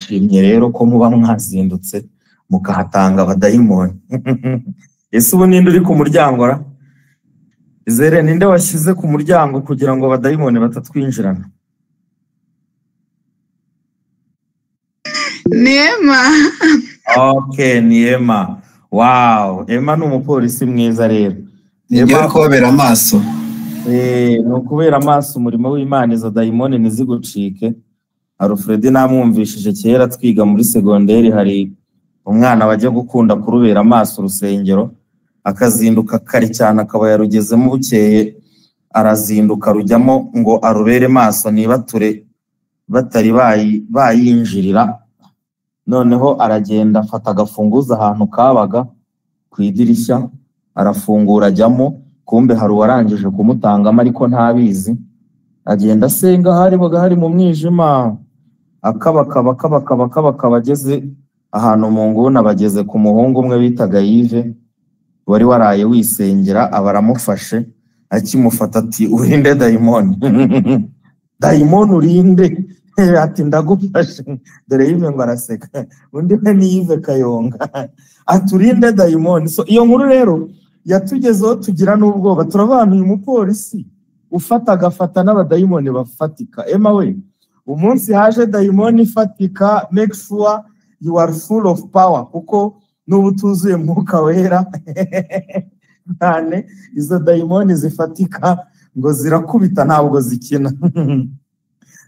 turabashimye rero ko muba mwazindutse mukahatanga abadayimoni. Ese ubu ninde uri ku muryango ra? Izere ninde washyize ku muryango kugira ngo abadayimoni batatwinjirana? Ni Emma. Okay, ni Emma. Wow, Emma ni umupolisi mwiza rero. Ngiye kubera amaso. Ni ukubera amaso umurimo w'Imana, izo dayimoni ntizigucike. Alfred namwumvishije kera twiga muri segonderi, hari umwana wajya gukunda kurubera amaso urusengero, akazinduka kare cyane akaba yarugezemo bukeye, arazinduka rujyamo ngo arubere maso nibature batari bayinjirira. Noneho aragenda afata agafunguza ahantu kabaga ku idirishya, arafungura ajyamo, kumbe hari uwarangije kumutangamo ariko ntabizi. Agenda asenga hari mu mwijima, akabakaba ageze ahantu mu nguni, abageze ku muhungu umwe bitaga Yves wari waraye wisengera, abaramufashe. Akimufata ati urinde dayimoni. Dayimoni urinde? Ati ndagufashe. Dore Yves ngo araseka, undi we ni Yves Kayonga. Ati urinde dayimoni. So iyo nkuru rero yatugezeho tugira n'ubwoba, turabanuye umupolisi agafata n'abadayimoni bafatika. Emma we, umunsi haje dayimoni ifatika, make sure you are full of power, kuko n'ubu tuzuye mwuka wera. Nane izo dayimoni zifatika ngo zirakubita ntabwo zikina.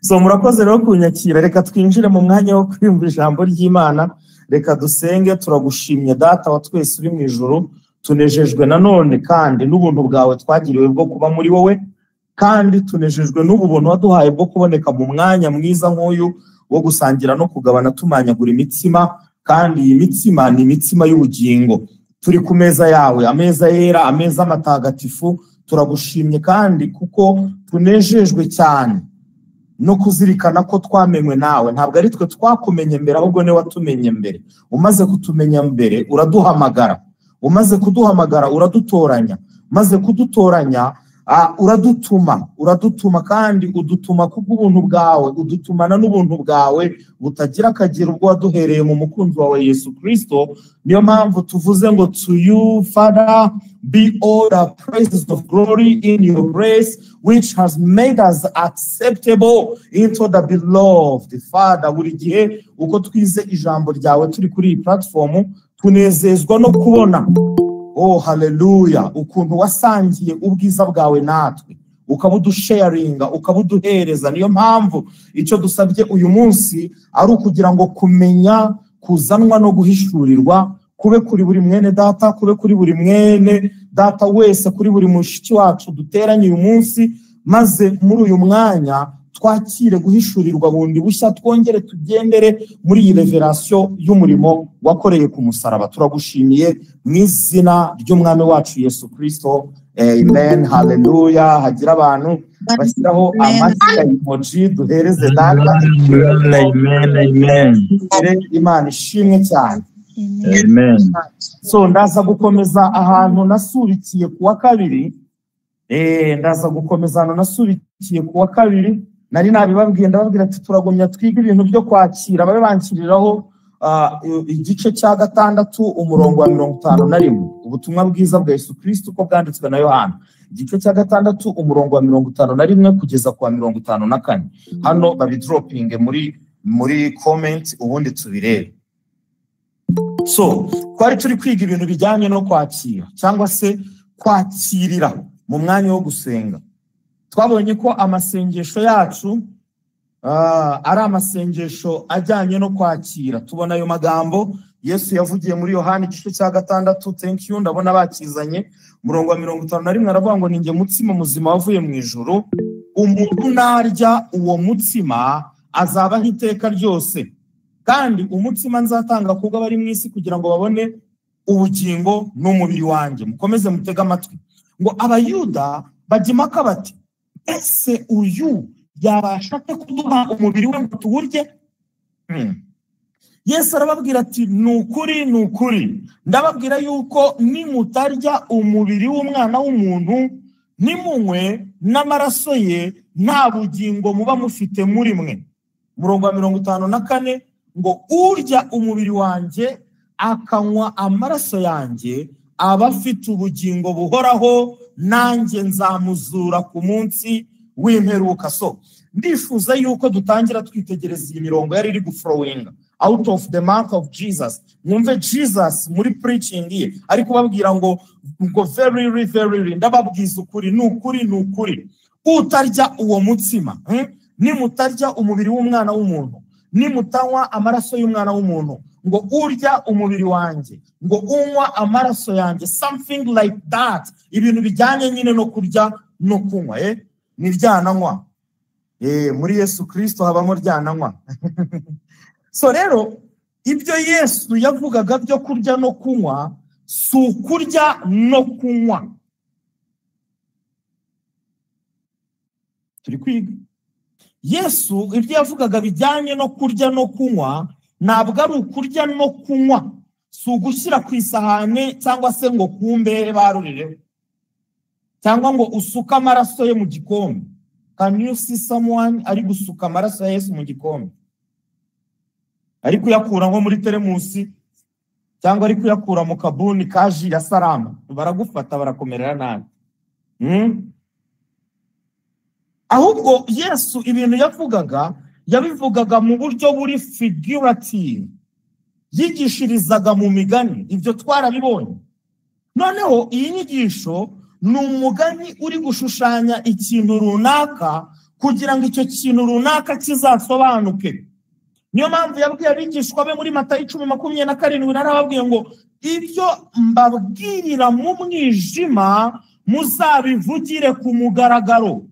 So murakoze rero kunyakira, reka twinjire mu mwanya wo kwiyumva ijambo ry'Imana. Reka dusenge. Turagushimye Data wa twese uri mu ijuru, tunejejwe nanone kandi n'ubuntu bwawe twagiriwe bwo kuba muri wowe, kandi tunejejwe n'ubu buntu waduhaye bwo kuboneka mu mwanya mwiza nk'uyu wo gusangira no kugabana tumanyagura imitsima, kandi iyi mitsima ni imitsima y'ubugingo. Turi ku meza yawe, ameza yera, ameza matagatifu. Turagushimye kandi kuko tunejejwe cyane no kuzirikana ko twamenywe nawe. Ntabwo ari twe twakumenye mbere, ahubwo ni watumenye mbere. Umaze kutumenya mbere uraduhamagara, umaze kuduhamagara uradutoranya, maze kudutoranya uradutuma kandi udutuma kubw'ubuntu bwawe, udutumana n'ubuntu bwawe butagira akagero ubwo waduhereye mu mukunzi wawe Yesu Kristo. Niyo mpamvu tuvuze ngo to you Father be all the praises of glory in your grace which has made us acceptable into the beloved. Father, buri gihe uko twize ijambo ryawe turi kuri iyi platform tunezezwa no kubona, oh haleluya, ukuntu wasangiye ubwiza bwawe natwe, ukabudusharinga, ukabuduhereza. Niyo mpamvu icyo dusabye uyu munsi ari ukugira ngo kumenya kuzanwa no guhishurirwa kube kuri buri mwene data, kube kuri buri mwene data wese, kuri buri mushiki wacu duteranye uyu munsi, maze muri uyu mwanya twakire guhishurirwa bundi bushya, twongere tugendere muri iyi revelation y'umurimo wakoreye ku musaraba. Turagushimiye mu izina ry'umwami wacu Yesu Kristo. Amen. Hallelujah. Hagira abantu bashyiraho amashyi ya emoji duhereze data. Amen. Amen. Imana ishimwe cyane. Amen. So ndaza gukomeza ahantu nasurikiye kuwa kabiri. Nari nabibabwiye, ndababwira ati turagumya twiga ibintu byo kwakira. Babe bankiriraho igice cya 6 umurongo wa 51, ubutumwa bwiza bwa Yesu Kristo uko bwanditswe na Yohana, igice cya 6 umurongo wa 51 kugeza ku wa 54. Hano babidropinge muri comment ubundi tubirebe. So twari turi kwiga ibintu bijyanye no kwakira cyangwa se kwakirira mu mwanya wo gusenga. Twabonye ko amasengesho yacu ari amasengesho ajyanye no kwakira. Tubona ayo magambo Yesu yavugiye muri Yohana igice cya 6. Thank you, ndabona bakizanye. Umurongo wa 51 aravuga ngo ninjye mutsima muzima wavuye mu ijuru, umuntu narya uwo mutsima azabaho iteka ryose, kandi umutsima nzatanga kubwo abari mu isi kugira ngo babone ubugingo n'umubiri wanjye. Mukomeze mutega amatwi. Ngo abayuda bajya impaka bati, ese uyu yabasha kuduha umubiri we ngo tuwurye? Yesu arababwira ati nukuri ndababwira yuko nimutarya umubiri w'umwana w'umuntu nimunywe n'amaraso ye nta bugingo muba mufite muri mwe. Umurongo wa 54 ngo urya umubiri wanjye akanywa amaraso yanjye aba afite ubugingo buhoraho, nanjye nzamuzura ku munsi w'imperuka. So ndifuza yuko dutangira twitegereza iyi mirongo yari iri guflowinga out of the mouth of Jesus. Mwumve Jesus muri preaching ye ari kubabwira ngo very ndababwiza ukuri, nukuri utarya uwo mutsima, nimutarya umubiri w'umwana w'umuntu, nimutanywa amaraso y'umwana w'umuntu, ngo urya umubiri wanjye, ngo unywa amaraso yanjye, something like that. Ibintu bijyanye nyine no kurya no kunywa, ni ryananywa. Muri Yesu Kristo habamo ryananywa. So rero ibyo Yesu yavugaga byo kurya no kunywa, si ukurya no kunywa. Turi kwiga. Yesu ibyo yavugaga bijyanye no kurya no kunywa, ntabwo ari ukurya no kunywa, si ugushyira ku isahane cyangwa se ngo kumbe barurireho, cyangwa ngo usuka amaraso ye mu gikombe. Can you see someone ari gusuka amaraso ya Yesu mu gikombe? Ari kuyakura nko muri teremusi, cyangwa ari kuyakura mu kabuni kaji ya Salama, baragufata barakomerera nabi. Ahubwo Yesu ibintu yabivugaga mu buryo buri figurative, yigishirizaga mu migani. Ibyo twarabibonye. Noneho iyi nyigisho ni umugani uri gushushanya ikintu runaka kugira ngo icyo kintu runaka kizasobanuke. Niyo mpamvu yabwiye abigishwa be muri Matayo 10:27, narababwiye ngo ibyo mbabwirira mu mwijima muzabivugire ku mugaragaro.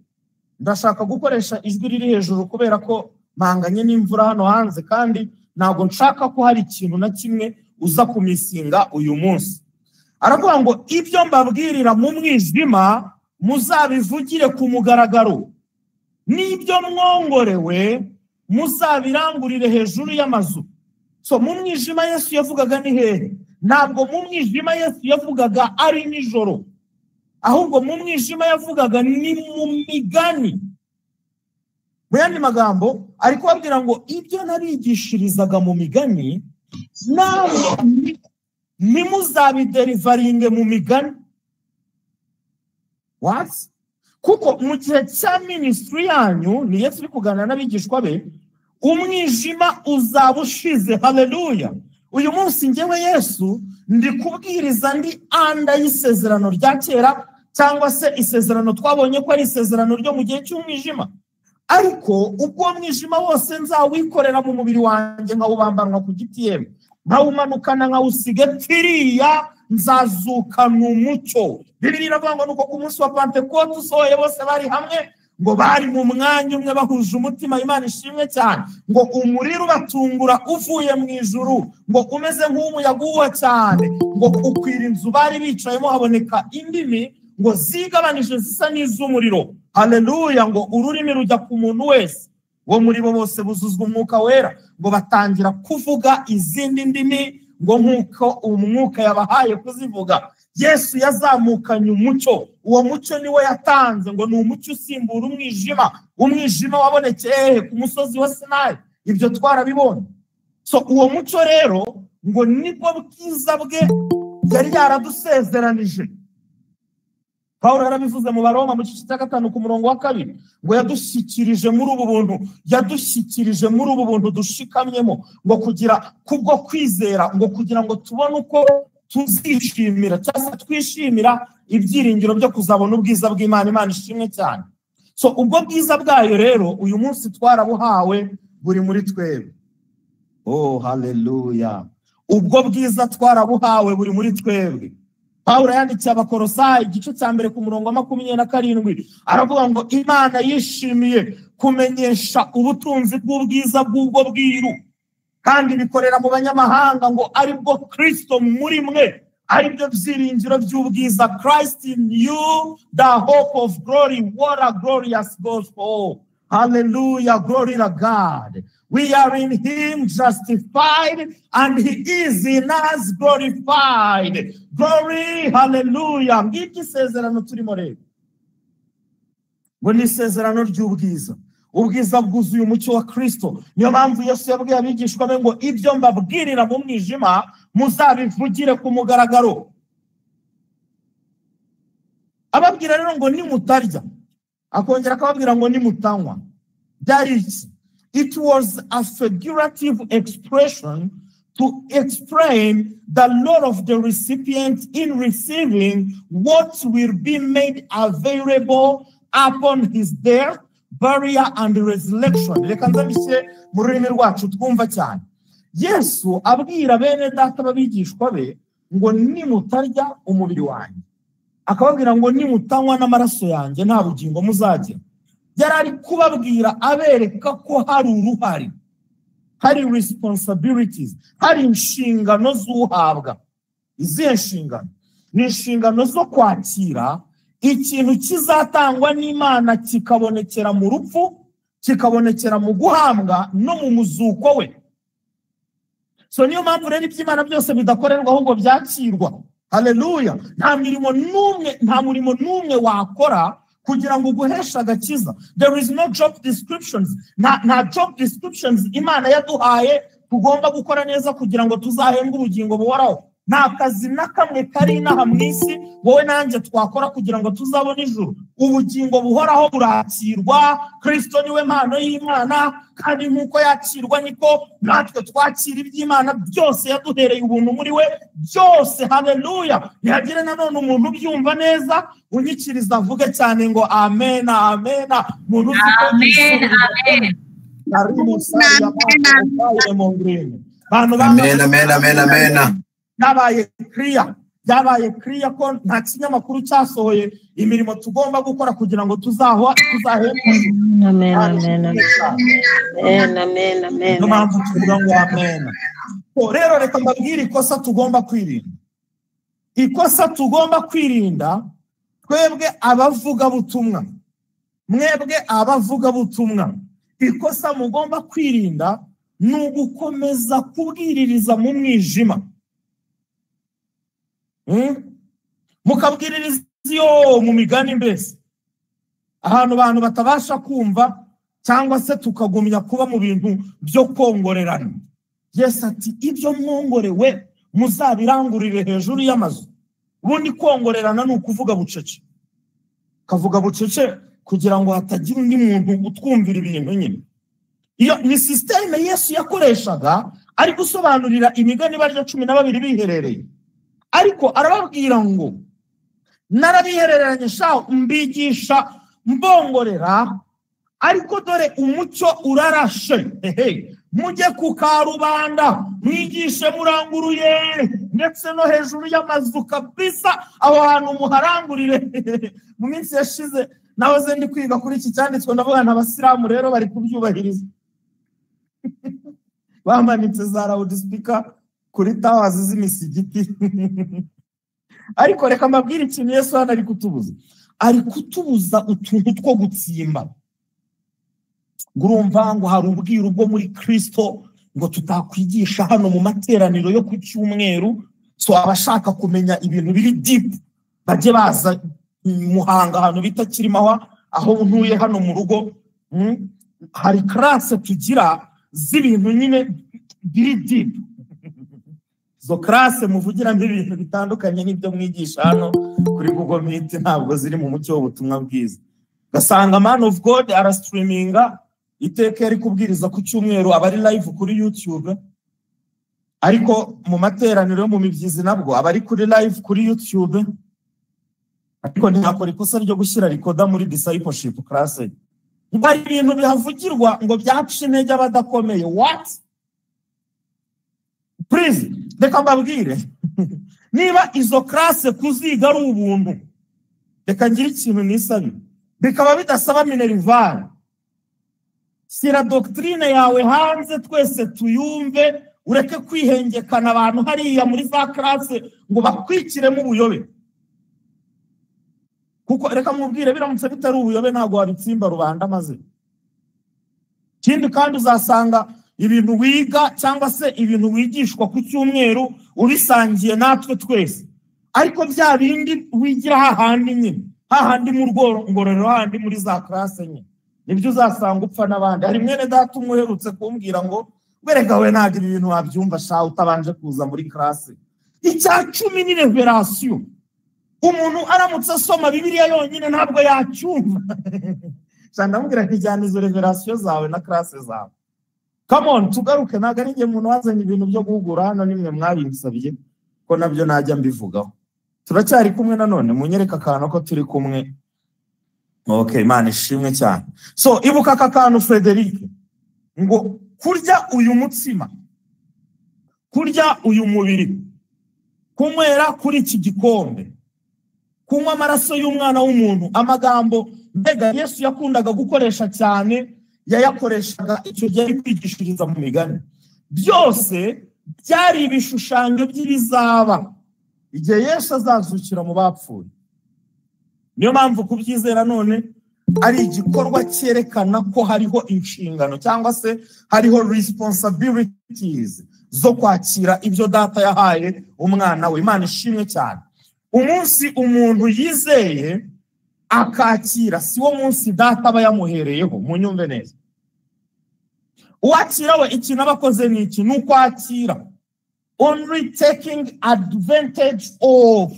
Ndashaka gukoresha ijwi riri hejuru kubera ko mpanganye n'imvura hano hanze, kandi ntabwo nshaka ko hari ikintu na kimwe uza kumisinga uyu munsi. Aravuga ngo ibyo mbabwirira mu mwijima muzabivugire ku mugaragaro, n'ibyo mwongorewe muzabirangurire hejuru y'amazu. So mu mwijima Yesu yavugaga ni hehe? Ntabwo mu mwijima Yesu yavugaga ari nijoro, ahubwo mu mwijima yavugaga ni mu migani. Mu yandi magambo ari kubabwira ngo ibyo nabigishirizaga mu migani namwe nimuzabiderivaringe mu migani. What? Kuko mu gihe cya ministry yanyu, ni Yesu uri kuganira n'abigishwa be, umwijima uzaba ushize. Haleluya. Uyu munsi njyewe Yesu ndi kubwiriza ndi anda y'isezerano rya kera, cyangwa se isezerano twabonye ko ari isezerano ryo mu gihe cy'umwijima. Ariko ubwo mwijima wose nzawikorera mu mubiri wanjye, nkawubambanwa ku giti yemwe, nkawumanukana nkawusiga tiriya, nzazukana umucyo. Bibiliya iravuga ngo nuko ku munsi wa Pentekote usohoye bose bari hamwe, ngo bari mu mwanya umwe bahuje umutima. Imana ishimwe cyane. Ngo umuriro ubatungura uvuye mu ijuru, ngo umeze nk'umuyaga uhuha cyane, ngo ukwira inzu bari bicayemo, haboneka indimi ngo zigabanije zisa n'iz'umuriro. Haleluya. Ngo ururimi rujya ku muntu wese, wo muri bo bose buzuzwa umwuka wera, ngo batangira kuvuga izindi ndimi ngo nk'uko umwuka yabahaye kuzivuga. Yesu yazamukanye umucyo. Uwo mucyo niwe yatanze, ngo ni umucyo usimbura umwijima. Umwijima wabonekeye ku musozi wa Sinayi. Ibyo twarabibonye. So uwo mucyo rero ngo nibwo bwiza bwe yari yaradusezeranije. Pawulo yarabivuze mu Baroma mu gice cya 5 ku murongo wa 2, ngo yadushyikirije muri ubu buntu, yadushyikirije muri ubu buntu dushikamyemo, ngo kugira kubwo kwizera, ngo kugira ngo tubone uko tuzishimira cyangwa twishimira ibyiringiro byo kuzabona ubwiza bw'Imana. Imana ishimwe cyane. So ubwo bwiza bwayo rero uyu munsi twarabuhawe buri muri twebwe. Oh haleluya. Ubwo bwiza twarabuhawe buri muri twebwe. Pawulo yandikiye Abakolosayi igice cya 1 ku murongo wa 27, aravuga ngo Imana yishimiye kumenyesha ubutunzi bw'ubwiza bw'ubwo bwiru, kandi bikorera mu banyamahanga, ngo ari bwo Kristo muri mwe, ari byo byiringiro by'ubwiza. Christ in you, the hope of glory. What a glorious gospel. Hallelujah. Glory to God. We are in him justified, and he is in us glorified. Glory. Hallelujah. Ngiki isezerano turimo rero, ngo ni isezerano ry'ubwiza. ubwiza bwuzuye umucyo wa Kristo. Niyo mpamvu Yesu yabwiye abigishwa be ngo ibyo mbabwirira mu mwijima muzabivugire ku mugaragaro. Ababwira rero ngo nimutarya, akongera akababwira ngo nimutanywa. That is, it was a figurative expression to explain the lot of the recipient in receiving what will be made available upon his death, burial, and resurrection. Reka nzabishe mu rurimi rwacu twumva cyane. Yesu abwira bene data babigishwa be ngo nimutarya umubiri wanjye, akababwira ngo nimutanywa n'amaraso yanjye nta bugingo muzagira. Yari ari kubabwira abereka ko hari uruhare, hari responsibilities, hari inshingano z'uhabwa. Izihe nshingano? Ni inshingano zo kwakira ikintu kizatangwa n'Imana kikabonekera mu rupfu, kikabonekera mu guhambwa no mu muzuko we. So niyo mpamvu rero iby'Imana byose bidakorerwa ahubwo byakirwa. Haleluya. Nta murimo n'umwe wakora kugira ngo uguhesha agakiza. There is no job descriptions. Nta job descriptions Imana yaduhaye tugomba gukora neza kugira ngo tuzahembwe ubugingo buhoraho. Nta kazi na kamwe kari inaha mu isi wowe nanjye twakora kugira ngo tuzabone ijuru. Ubugingo buhoraho burakirwa. Kristo niwe mpano y'Imana, kandi nk'uko yakirwa niko natwe twakira iby'Imana byose yaduhereye ubuntu muri we byose. Haleluya. Ntihagire nanone umuntu ubyumva neza unyikiriza avuge cyane ngo amen, amen. Muntu amen, amen. Amen, amen, amen, amen. Byabaye clear ko nta kinyamakuru cyasohoye imirimo tugomba gukora kugira ngo tuzahembwe. Amen, amen, amen, amen, amen. Mpamvu tuvuga ngo amen. Rero reka mbabwire ikosa tugomba kwirinda. Ikosa tugomba kwirinda twebwe abavuga butumwa, mwebwe abavuga butumwa, ikosa mugomba kwirinda ni ugukomeza kubwiririza mu mwijima. Mukabwiririza iyo mu migani mbese ahantu abantu batabasha kumva, cyangwa se tukagumya kuba mu bintu byo kongorerana. Yesu ati ibyo mwongorewe muzabirangurire hejuru y'amazu. Ubundi kongorerana ni ukuvuga bucece, kavuga bucece kugira ngo hatagira undi muntu utwumvira ibintu nyine. Iyo ni systeme Yesu yakoreshaga ari gusobanurira imigani barya 12 biherereye. Ariko arababwira ngo narabihereranye sha mbigisha mbongorera, ariko dore umucyo urarashe. Mujye ku karubanda mwigishe muranguruye, ndetse no hejuru y'amazu kabisa aho hantu muharangurire. Mu minsi yashize nahoze ndi kwiga kuri iki cyanditswe, ndavuga n'abasilamu rero bari kubyubahiriza. Bamanitse za loudspeaker kuri towers z'imisigiti. Ariko reka mbabwire ikintu Yesu hano ari kutubuza. Ari kutubuza utuntu two gutsimba. Ngurumva ngo hari ubwiru bwo muri Kristo ngo tutakwigisha hano mu materaniro yo ku cyumweru. So abashaka kumenya ibintu biri deep baje baza Muhanga hano bita Kirimahwa aho ntuye hano mu rugo. Hari class tugira z'ibintu nyine biri deep. Zo class muvugira ibintu bitandukanye n'ibyo mwigisha hano kuri Google Meet ntabwo ziri mu mucyo w'ubutumwa bwiza. Gasanga Man of God ara streaminga iteka yari kubwiriza ku cyumweru, abari live kuri YouTube, ariko mu materaniro yo mu mibyizi nabwo abari kuri live kuri YouTube. Ariko ntiyakora ikosa ryo gushyira rikoda muri discipleship class. Bari ibintu bihavugirwa ngo byaca intege abadakomeye. What? Please, reka mbabwire. Niba izo class kuziga ari ubuntu, reka ngira ikintu nisabe. Bikaba bidasaba minerval. Sira doctrine yawe hanze twese tuyumve, ureke kwihengekana abantu hariya muri za class ngo bakwikiremo ubuyobe. Kuko reka mubwire biramutse bitari ubuyobe ntago wabitsimba rubanda maze. Kindi kandi uzasanga ibintu wiga cyangwa se ibintu wigishwa ku cyumweru ubisangiye natwe twese. Ariko bya bindi wigira hahandi nyine, hahandi mu rworo ngororero hahandi muri za class nyine, nibyo uzasanga upfa n'abandi. Hari mwene data umuherutse kumbwira ngo werega we ntabwo ibi bintu wabyumva sha utabanje kuza muri classe. Icya 10 ni revelation. Umuntu aramutse asoma Bibiliya yonyine ntabwo yacyumva. Ndamubwira nti jyana izo revelation zawe na classe zawe. Come on, tugaruke ntabwo ari njye umuntu wazanye ibintu byo guhugura hano, nimwe mwabinsabye ko nabyo najya mbivugaho. Turacyari kumwe nanone, munyereka akantu ko turi kumwe. Okay, Imana ishimwe cyane. So ibuka aka kantu Frederic, ngo kurya uyu mutsima, kurya uyu mubiri, kunywera kuri iki gikombe, kunywa amaraso y'umwana w'umuntu. Amagambo mbega Yesu yakundaga gukoresha cyane, yayakoreshaga icyo gihe kwigishiriza mu migani. Byose byari ibishushanyo by'ibizaba igihe Yesu azazukira mu bapfuye. Niyo mpamvu kubyizera none ari igikorwa cyerekana ko hariho inshingano cyangwa se hariho responsibilities zo kwakira ibyo data yahaye umwana we. Imana ishimwe cyane. Umunsi umuntu yizeye akakira si wo munsi data aba yamuhereyeho. Munyumve neza, uwakira we ikintu abakoze ni iki? Ni ukwakira, only taking advantage of.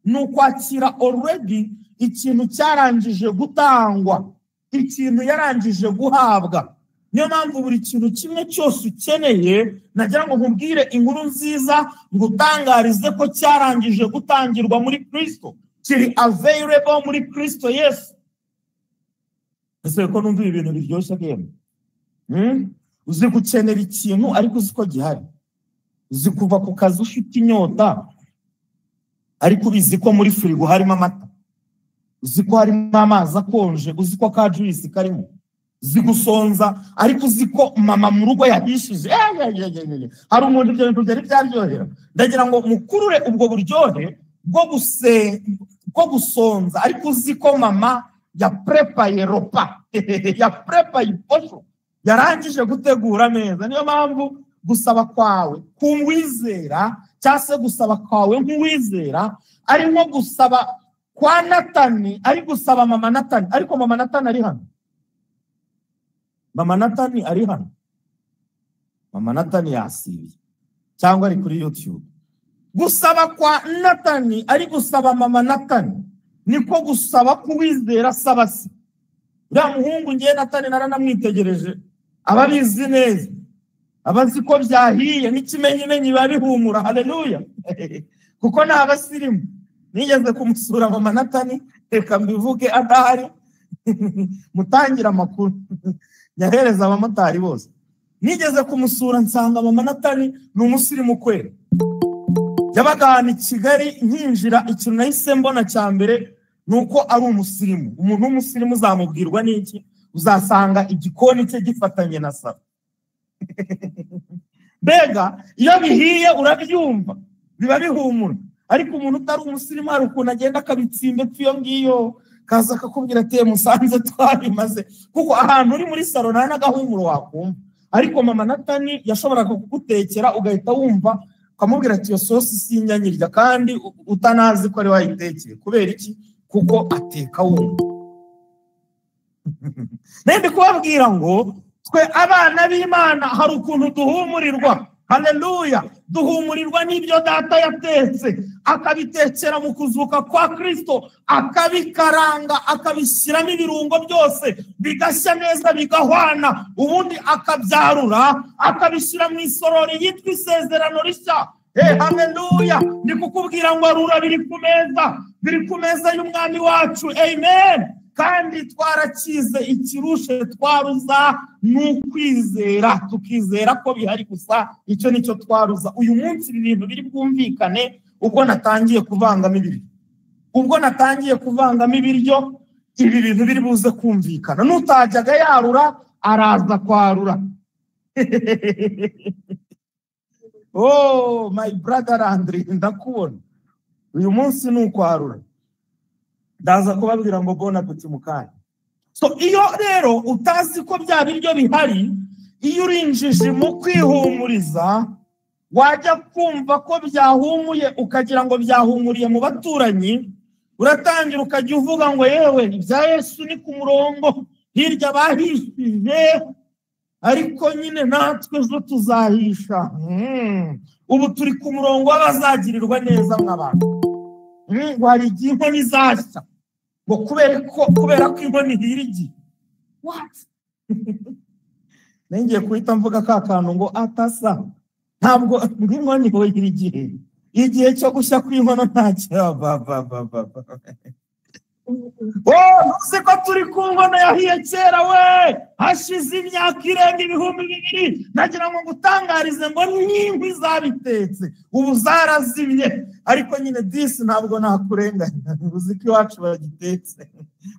Ni ukwakira already ikintu cyarangije gutangwa, ikintu yarangije guhabwa. Niyo mpamvu buri kintu kimwe cyose ukeneye, nagira ngo nkubwire inkuru nziza, ngutangarize ko cyarangije gutangirwa muri Kristo, kiri available muri Kristo Yesu. Ese ko numva ibintu biryoshye kemwe? Uzi gukenera ikintu ariko uzi ko gihari. Uzi kuva ku kazi ufite inyota ariko ubizi ko muri firigo harimo amata. Uzi ko harimo amazi akonje, uzi ko ka juice karimo. Uzi gusonza ariko uzi ko mama mu rugo yahishije. Hari umuntu ibyo bintu byari byaryohera. Ndagira ngo mukurure ubwo buryohe bwo gusonza ariko uzi ko mama ya prepaye ropa, ya prepaye iposho, yarangije gutegura neza. Niyo mpamvu gusaba kwawe kumwizera cyangwa se gusaba kwawe nk'uwizera ari nko gusaba kwa Natani, ari gusaba mama Natani. Ariko mama Natani ari hano? Mama Natani ari hano? Mama Natani yasibiye cyangwa ari kuri YouTube? Gusaba kwa Natani ari gusaba mama Natani niko gusaba kuwizera saba se. Uriya muhungu ngiye Natani naranamwitegereje, ababizi neza, abazi ko byahiye n'ikimenyimenyi biba bihumura. Haleluya. Kuko nta basirimu. Nigeze kumusura mama Natani, reka mbivuge adahari mutangira amakuru nyahereza abamotari bose. Nigeze kumusura nsanga mama Natani ni umusirimu kweli. Yabaga ahantu i Kigali, nkinjira ikintu nahise mbona cya mbere nuko ari umusirimu. Umuntu w'umusirimu uzamubwirwa n'iki? Uzasanga igikoni cye gifatanye na saro. Mbega iyo bihiye urabyumva biba bihumura. Ariko umuntu utari umusirimu hari ukuntu agenda akabitsimbe pfiyo ngiyo, kaza akakubwira ati musanze twabimaze. Kuko ahantu uri muri saro nta n'agahumuro wakumva. Ariko mama Natani yashoboraga kugutekera ugahita wumva, ukamubwira ati iyo sosi sinyanyirya, kandi utanazi ko ari wayitekeye. Kubera iki? Kuko ateka wumva. Nende kubabwira ngo twe abana b'Imana hari ukuntu duhumurirwa. Haleluya. Duhumurirwa n'ibyo data yatetse, akabitekera mu kuzuka kwa Kristo, akabikaranga, akabishyiramo ibirungo byose bigashya neza bigahwana, ubundi akabyarura akabishyira mu isorori yitwa isezerano rishya. Haleluya. Ndi kukubwira ngo arura biri ku meza y'umwami wacu. Amen. Kandi twarakize ikirushe twaruza n'ukwizera, tukizera ko bihari gusa, icyo nicyo twaruza. Uyu munsi ibi bintu biri bwumvikane ubwo natangiye kuvangamo ibiryo. Ubwo natangiye kuvangamo ibiryo, ibi bintu biri buze kumvikana. Nutajyaga yarura araza kwarura. Oh my brother Andre, ndakubona uyu munsi n'ukwarura. Ndaza kubabwira ngo bona kuti mukanya. So iyo rero utazi ko bya biryo bihari, iyo urinjije mu kwihumuriza, wajya kumva ko byahumuye ukagira ngo byahumuriye mu baturanyi, uratangira ukajya uvuga ngo yewe ibya Yesu ni ku murongo, hirya bahishije ariko nyine natwe zo tuzahisha. Ubu turi ku murongo w'abazagirirwa neza mw'abantu. Ngo hari igihe inkoni izashya ngo kubera ko inkoni ihira igihe. What? Ngiye kuhita mvuga ka kantu ngo atasa, ntabwo inkoni ihira igihe cyo gushya kw'inkono ntacyo. Ntuzi ko turi ku nkono yahiye kera we, hashize imyaka irenga 2000. Nagira ngo ngutangarize ngo n'inkwi zabitetse ubu zarazimye, ariko nyine disi ntabwo nakurenganya. Uzi ko iwacu bagitetse,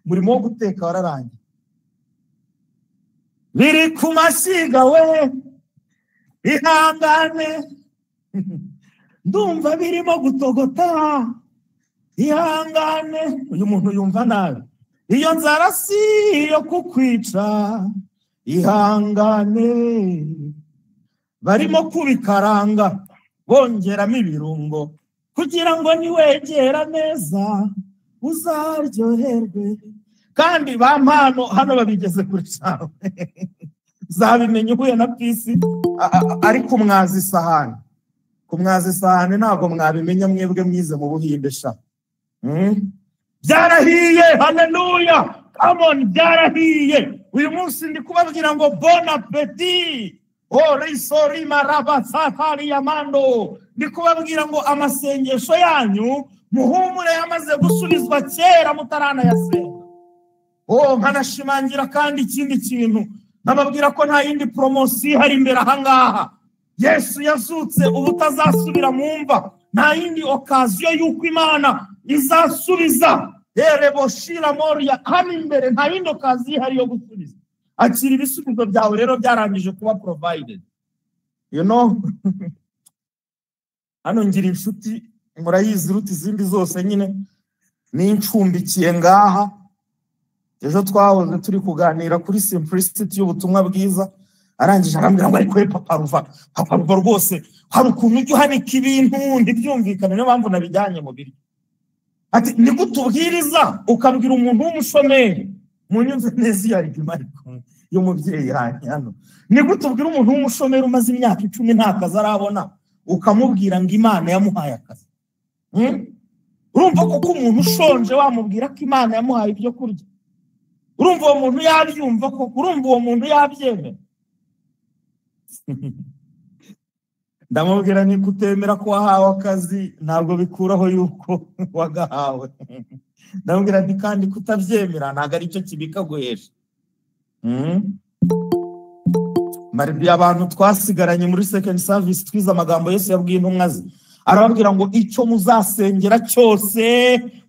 umurimo wo guteka wararangiye. Biri ku mashyiga we, ihangane, ndumva birimo gutogota, ihangane. Uyu muntu yumva nabi. Iyo nzara si iyo kukwica, ihangane. Barimo kubikaranga bongeramo ibirungo kugira ngo niwegera neza uzaryoherwe. Kandi ba mpano hano babigeze kuri cyawe. Zabimenye uhuye na pisi ariko umwazi isahani. Kumwaza isahani ntabwo mwabimenya mwebwe mwize mu Buhinde sha. Byarahiye, haleluya, come on, byarahiye. Uyu munsi ndi kubabwira ngo bon appétit. Risori maraba safari yamando. Ndi kubabwira ngo amasengesho yanyu muhumure yamaze gusubizwa kera mutarana yasenga. Nkanashimangira kandi ikindi kintu, nababwira ko nta yindi promotion hari imbere ahangaha. Yesu yazutse ubu utazasubira mu mva. Nta yindi occasion y'uko Imana izasubiza. Rebo shira moria hano imbere, nta yindi occasion hari yo gusubiza. Akira ibisubizo byawe rero byarangije kuba provided. You know, hano ngira inshuti murayizi ruti izindi zose nyine n'incumbikiye ngaha. Ejo twahoze turi kuganira kuri simplicity y'ubutumwa bwiza, arangije arambwira ngo ariko papa ruva rwose hari ukuntu ujya uhanika ibintu ntibyumvikane, niyo mpamvu nabijyanye mu biryo. Ati ni gutubwiriza ukabwira umuntu w'umushomeri, munyumve neza iyo ariko ariko y'umubyeyi hano, ni gutubwira umuntu w'umushomeri umaze imyaka 10 nta kazi arabona ukamubwira ngo Imana yamuhaye akazi. Urumva ko umuntu ushonje wamubwira ko Imana yamuhaye ibyo kurya? Urumva uwo muntu yabyumva ko? Urumva uwo muntu yabyemera? Ndamubwira ni kutemera ko wahawe akazi ntabwo bikuraho yuko wagahawe. Ndamubwira nti kandi kutabyemera ntabwo ari cyo kibika guhesha. Maribye abantu twasigaranye muri second service twiza amagambo Yesu yabwiye intumwa ze, arababwira ngo icyo muzasengera cyose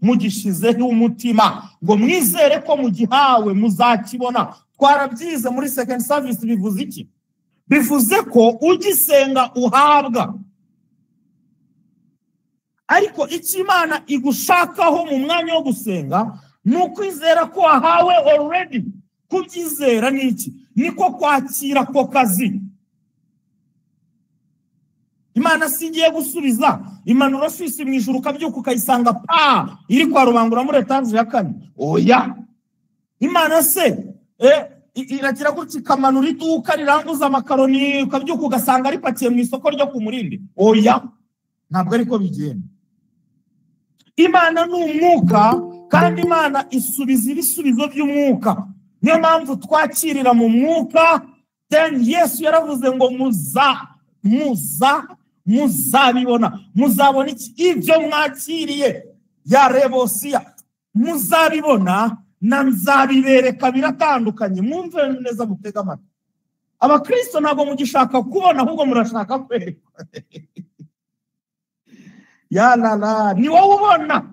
mugishizeho umutima ngo mwizere ko mugihawe muzakibona. Twarabyize muri second service. Bivuze iki? Bivuze ko ugisenga uhabwa, ariko icyo Imana igushakaho mu mwanya wo gusenga ni ukwizera ko wahawe already. Kubyizera ni iki? Niko kwakira ko kazi. Imana singiye gusubiza impanuro fisi mu ijuru ukabyuka ukayisanga iri kwa Rubangura muri etage ya 4. Oya, Imana se iragira gutya ikamanura iduka riranguza amakaroni ukabyuka ugasanga ari pakiye mu isoko ryo ku Murindi. Oya, ntabwo ariko bigenda. Imana ni umwuka kandi Imana isubiza ibisubizo by'umwuka. Niyo mpamvu twakirira mu mwuka. Then Yesu yaravuze ngo muzabibona. Muzabona iki? Ibyo mwakiriye ya rebosiya muzabibona na nzabibereka biratandukanye. Mwumve neza mutega amatwi. Abakristo ntabwo mugishaka kubona ahubwo murashaka kwerekwa. Ni wowe ubona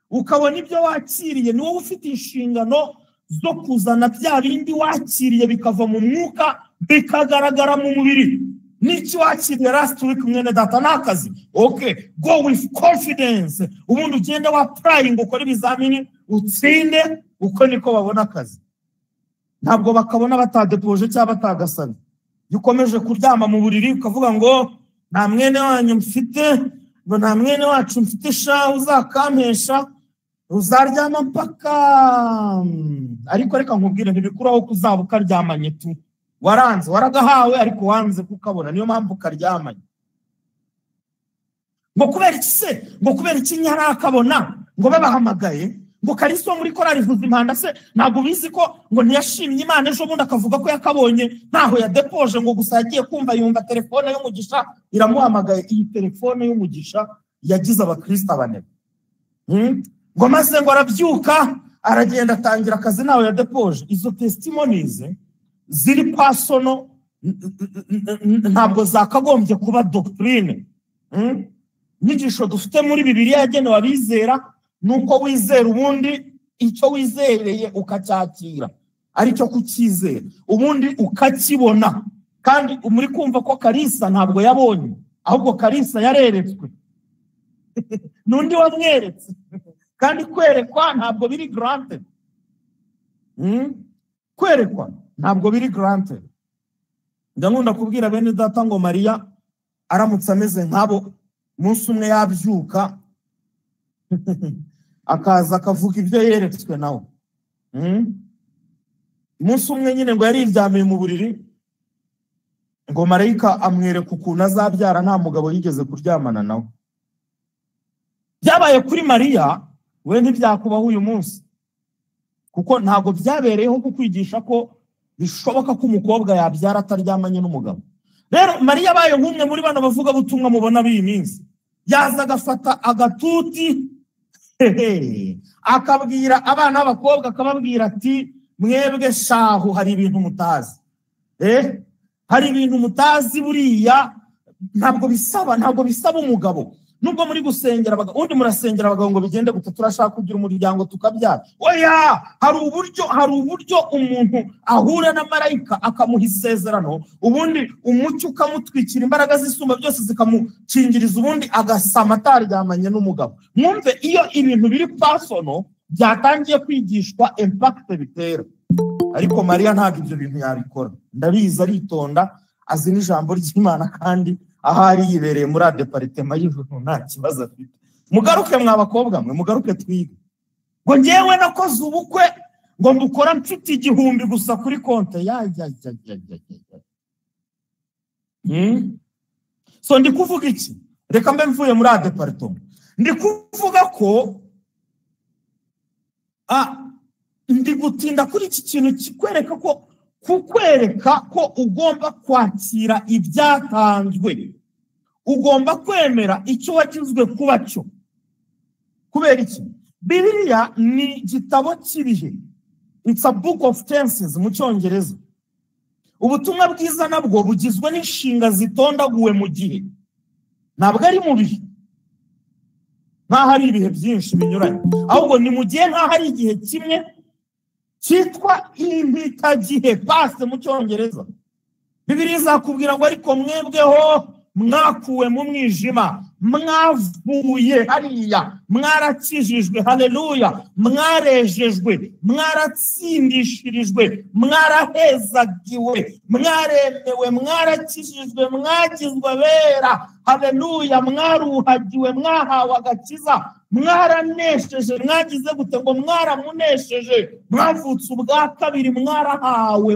ukabona ibyo wakiriye, ni wowe ufite inshingano zo kuzana bya bindi wakiriye bikava mu mwuka bikagaragara mu mubiri. Niki wakiriye last week mwene data nakazi? Okay, go with confidence. Ubundi ugenda wa applying ukora ibizamini utsinde, uko niko babona akazi. Ntabwo bakabona batadepoje cyangwa batagasana. Ukomeje kuryama mu buriri ukavuga ngo nta mwene wanyu mfite, ngo nta mwene wacu mfite sha uzakampesha. uzaryama mpaka, ariko reka nkubwire ntibikuraho kuzaba ukaryamanye tu, waranze waragahawe ariko wanze kukabona, niyo mpamvu ukaryamanye. Ngo kubera iki se? Ngo kubera iki nyarakabona ngo babahamagaye ngo Kariso muri korali vuza impanda se ntabwo bizi ko ngo ntiyashimye Imana ejo bundi akavuga ko yakabonye ntaho yadepoje, ngo gusa yagiye kumva yumva telefone y'umugisha iramuhamagaye. Iyi telefone y'umugisha yagize abakristo abanebwe. Ngo maze ngo arabyuka aragenda atangira akazi ntaho yadepoje. Izo testimonies ziri personal, ntabwo zakagombye kuba doctrine. Inyigisho dufite muri Bibiliya yagenewe abizera nuko wizera, ubundi icyo wizereye ukacyakira aricyo kucyizera, ubundi ukakibona. Kandi muri kumva ko Kalisa ntabwo yabonye, ahubwo Kalisa yareretswe n'undi wamweretse. Kandi kwerekwa ntabwo biri granted. Kwerekwa ntabwo biri granted. Ndakunda kubwira bene data ngo Mariya aramutse ameze nkabo, umunsi umwe yabyuka akaza akavuga ibyo yeretswe nawe. Umunsi umwe nyine ngo yariryamiye mu buriri, ngo marayika amwereka ukuntu azabyara nta mugabo yigeze kuryamana nawe. Byabaye kuri Mariya, we ntibyakubaho uyu munsi, kuko ntabwo byabereyeho kukwigisha ko bishoboka ko umukobwa yabyara ataryamanye n'umugabo. Rero Mariya abaye nk'umwe muri bano bavuga butumwa mubona b'iyi minsi, yaza agafata agatuti akabwira abana b'abakobwa, akababwira ati mwebwe shahu hari ibintu mutazi. Hari ibintu mutazi, buriya ntabwo bisaba umugabo. Nubwo muri gusengera abagabo, undi murasengera abagabo ngo bigende gute, turashaka kugira umuryango tukabyara. Oya, hari uburyo umuntu ahura na marayika akamuha isezerano, ubundi umucyo ukamutwikira, imbaraga z'isumba byose zikamukingiriza, ubundi agasama ataryamanye n'umugabo. Mwumve, iyo ibintu biri personal byatangiye kwigishwa impact bitera. Ariko Mariya ntabwo ibyo bintu yabikora. Ndabizi aritonda, azi n'ijambo ry'Imana, kandi ahari yibereye muri departement y'ijuru nta kibazo afite. Mugaruke mw'abakobwa mwe, mugaruke twige. Ngo ngewe nakoze ubukwe ngo mbukora mfite 1000 gusa kuri konte. So ndi kuvuga iki? Reka mbe mvuye muri departement. Ndi kuvuga ko ndi gutinda kuri iki kintu kukwereka ko ugomba kwakira ibyatanzwe, ugomba kwemera icyo wagizwe kuba cyo. Kubera iki? Bibiliya ni igitabo cy'ibihe. It's a book of tenses mu Cyongereza. Ubutumwa bwiza nabwo bugizwe n'inshinga zitondaguwe mu gihe, ntabwo ari mu bihe nkaho ari ibihe byinshi binyuranye, ahubwo ni mu gihe nkaho ari igihe kimwe cyitwa impitagihe, past mu Cyongereza. Bibiliya izakubwira ngo ariko mwebweho mwakuwe mu mwijima, mwavuye hariya, mwarakijijwe, haleluya, mwarejejwe, mwaratsindishirijwe, mwarahezagiwe, mwaremewe, mwarakijijwe, mwagizwe abera, haleluya, mwaruhagiwe, mwahawe agakiza, mwaranesheje, mwagize gute ngo mwaramunesheje, mwavutse ubwa kabiri, mwarahawe,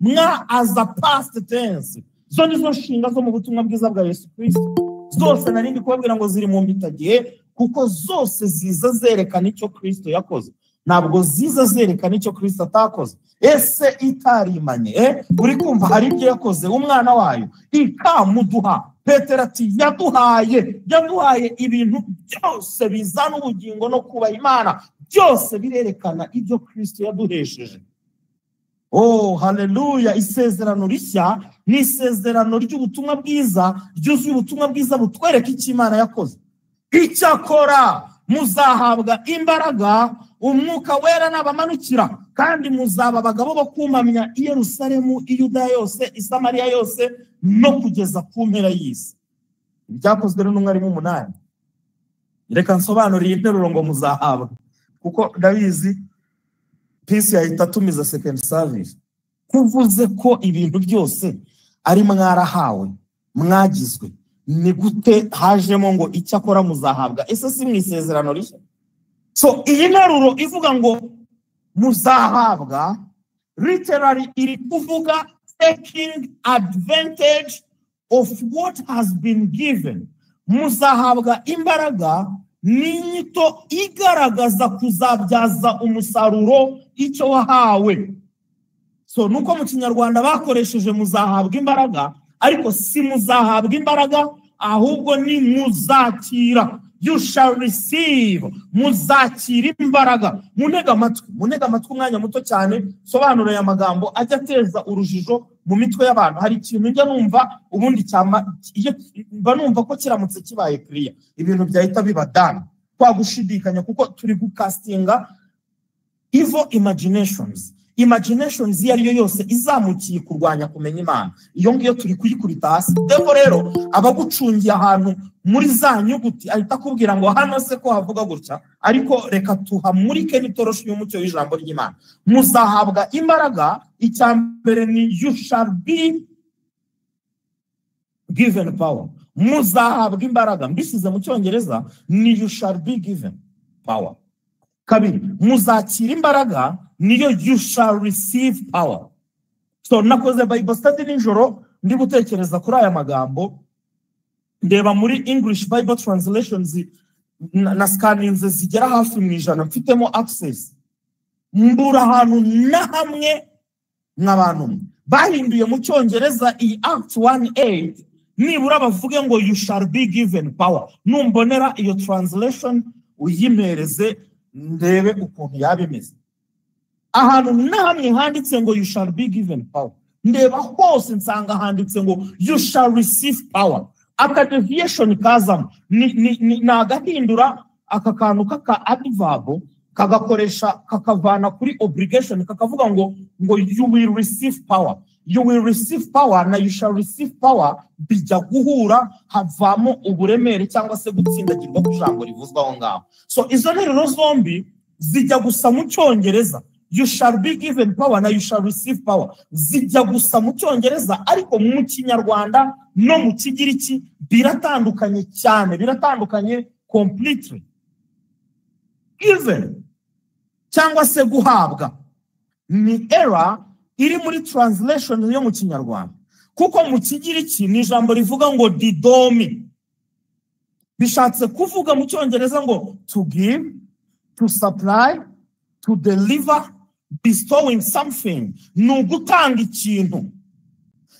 mwa as a past tense. Zo nizo nshinga zo mu butumwa bwiza bwa Yesu Kristo. Zose narindi kubabwira ngo ziri mu mpitagihe, kuko zose ziza zerekana icyo Kristo yakoze, ntabwo ziza zerekana icyo Kristo atakoze. Ese itarimanye, uri kumva hari ibyo yakoze umwana wayo ikamuduha. Petero ati yaduhaye ibintu byose bizana ubugingo no kuba Imana, byose birerekana ibyo Kristo yaduhesheje. Oh, haleluya! Isezerano rishya ni isezerano ry'ubutumwa bwiza, ryuzuye ubutumwa bwiza butwereka icyo Imana yakoze. Icyakora muzahabwa imbaraga umwuka wera nabamanukira, kandi muzaba abagabo bo kumpamya i Yerusalemu, i Yudaya yose, i Samariya yose, no kugeza ku mpera y'isi. Byakozwe n'intumwa 8. Reka nsobanurire interuro ngo muzahabwa, kuko ndabizi Pisi yahita atumiza second service. Kuvuze ko ibintu byose ari mwarahawe, mwagizwe, ni gute hajemo ngo icyakora muzahabwa? Ese si mu isezerano rishya? So iyi nteruro ivuga ngo muzahabwa, literally iri kuvuga taking advantage of what has been given. Muzahabwa imbaraga n'inyito igaragaza kuzabyaza umusaruro icyo wahawe. So nuko mu Kinyarwanda bakoresheje muzahabwa imbaraga, ariko si muzahabwa imbaraga, ahubwo ni muzakira. You shall receive. Muzakira imbaraga. Munega amatwi umwanya muto cyane sobanura ya magambo ajya ateza urujijo mu mitwe y'abantu. Hari ikintu njya numva ubundi cyama mba numva ko kiramutse kibaye clear ibintu byahita biba done, kwa gushidikanya kuko turi gukastinga evil imaginations iyo yose izamukiye kurwanya kumenya Imana. Iyo ngiyo turi kuyikubita hasi. Deko rero abagucungiye ahantu muri za nyuguti ahita kubwira ngo hano se ko havuga gutya, ariko reka tuhamurike n'itoroshi y'umucyo w'ijambo ry'Imana. Muzahabwa imbaraga, icyambere ni you shall be given power. Muzahabwa imbaraga, mbisize mu Cyongereza ni you shall be given power. Kabiri, muzakira imbaraga niyo you shall receive power. So nakoze Bible study nijoro ndi gutekereza kuri aya magambo, ndeba muri English Bible translations na scanninze zigera hafi mu ijana mfitemo access, mbura ahantu na hamwe n'abantu bahinduye mu Cyongereza iyi Act 1:8 nibura bavuge ngo you shall be given power. Numbonera iyo translation uyimereze ndebe ukuntu yabimeze. Ahantu na hamwe handitse ngo you shall be given power, ndeba hose nsanga handitse ngo you shall receive power. Aka deviation kazamo ni agahindura aka kantu kaka adverb kagakoresha kakavana kuri obligation kakavuga ngo you will receive power. You will receive power na you shall receive power bijya guhura, havamo uburemere cyangwa se gutsindagirwa ku jambo rivuzwa aho ngaho. So izo nteruro zombi zijya gusa mu Cyongereza, you shall be given power na you shall receive power zijya gusa mu Cyongereza, ariko mu Kinyarwanda no mu Kigiriki biratandukanye cyane, biratandukanye completely. Given cyangwa se guhabwa ni error iri muri translation yo mu Kinyarwanda, kuko mu Kigiriki ni ijambo rivuga ngo didomi, bishatse kuvuga mu Cyongereza ngo to give, to supply, to deliver, bestowing something, ni ugutanga ikintu.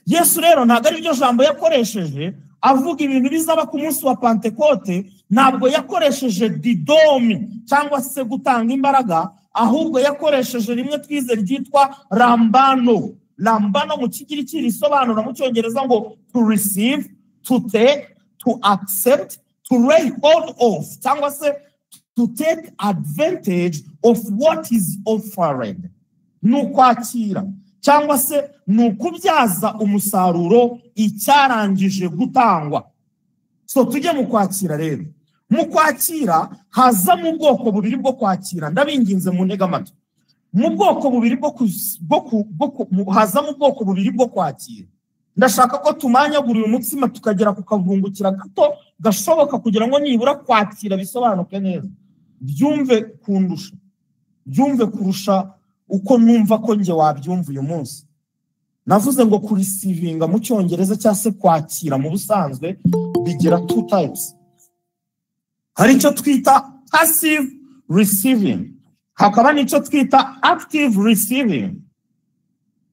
Yesu rero ntabwo ari byo jambo yakoresheje avuga ibintu bizaba ku munsi wa Pentecote, ntabwo yakoresheje didomi cyangwa se gutanga imbaraga, ahubwo yakoresheje rimwe twize ryitwa rambano. Rambano mu Kigiriki risobanura mu Cyongereza ngo to receive, to take, to accept, to lay hold of, cyangwa se to take advantage of what is offered. Nukwakira cyangwa se nukubyaza umusaruro icyarangije gutangwa. So tujye mu kwakira rero. Mu kwakira haza mu bwoko bubiri bwo kwakira, ndabinginze mu ntega amatwi. Mu bwoko bubiri haza mu bwoko bubiri bwo kwakira. Ndashaka ko tumanyagura uyu mutsima tukagera kukavungukira gato gashoboka kugira ngo nibura kwakira bisobanuke neza. Byumve kundusha, byumve kurusha uko numva ko nge wabyumva uyu munsi. Navuze ngo kurisivinga mu Cyongereza cyangwa se kwakira mu busanzwe bigira two types. Hari icyo twita passive receiving, hakaba n'icyo twita active receiving.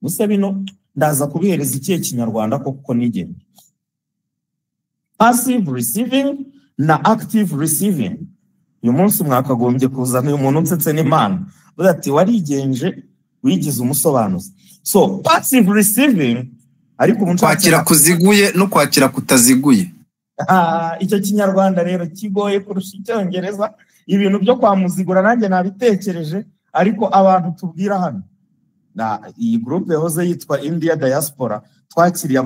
Gusa bino ndaza kubihereza ikihe Kinyarwanda kuko nigende. Passive receiving na active receiving. Uyu munsi mwakagombye kuzana umuntu unsetse n'Imana ati warigenje wigize umusobanuzi. So passive receiving ariko kwakira kuziguye no kwakira kutaziguye. Icyo Kinyarwanda rero kigoye kurusha Icyongereza. Ibintu byo kwa muzigura nanjye nabitekereje, ariko abantu tubwira hano na iyi group yahoze yitwa India Diaspora twakiriye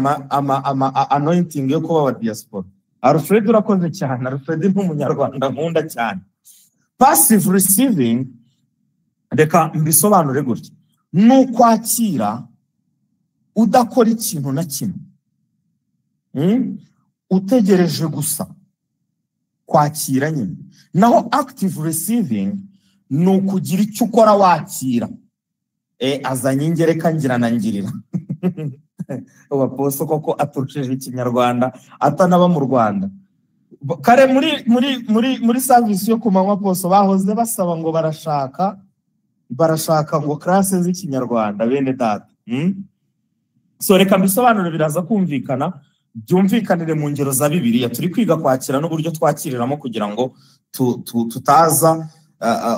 anointing yo kuba wa diaspora. Alfred urakoze cyane. Alfred ni umunyarwanda nkunda cyane. Passive receiving reka mbisobanure gutya, nukwakira udakora ikintu na kimwe, utegereje gusa kwakira nyine. Naho active receiving ni ukugira icyo ukora wakira. Azanye ingereka ngira na ngirira. Abaposo koko aturusheje ikinyarwanda atanaba mu Rwanda. Kare muri service yo kumanywa poso bahoze basaba ngo barashaka ngo classe z'ikinyarwanda bene data. So reka mbisobanure biraza kumvikana, byumvikanire mu ngero za Bibiliya. Turi kwiga kwakira n'uburyo twakiriramo kugira ngo tutaza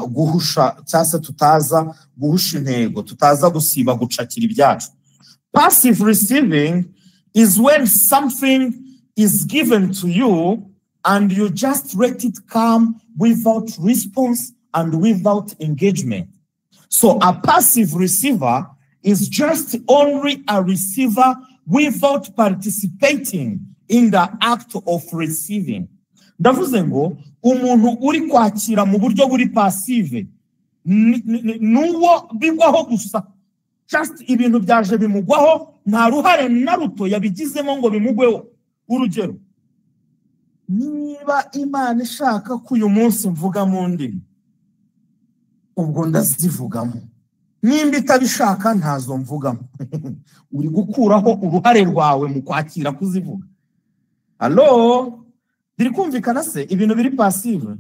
guhusha cyase, tutaza guhusha intego, tutaza gusiba gucakira ibyacu. Passive receiving is when something is given to you and you just let it come without response and without engagement. So a passive receiver is just only a receiver without participating in the act of receiving. Ndavuze ngo umuntu uri kwakira mu buryo buri passive nuwo bigwaho gusa, just ibintu byaje bimugwaho, nta ruhare na ruto yabigizemo ngo bimugweho. Urugero, niba Imana ishaka ko uyu munsi mvuga mu ndimi, ubwo ndazivugamo. Nimba itabishaka ntazo mvugamo. Uri gukuraho uruhare rwawe mu kwakira kuzivuga. Allo, biri kumvikana se ibintu biri passive?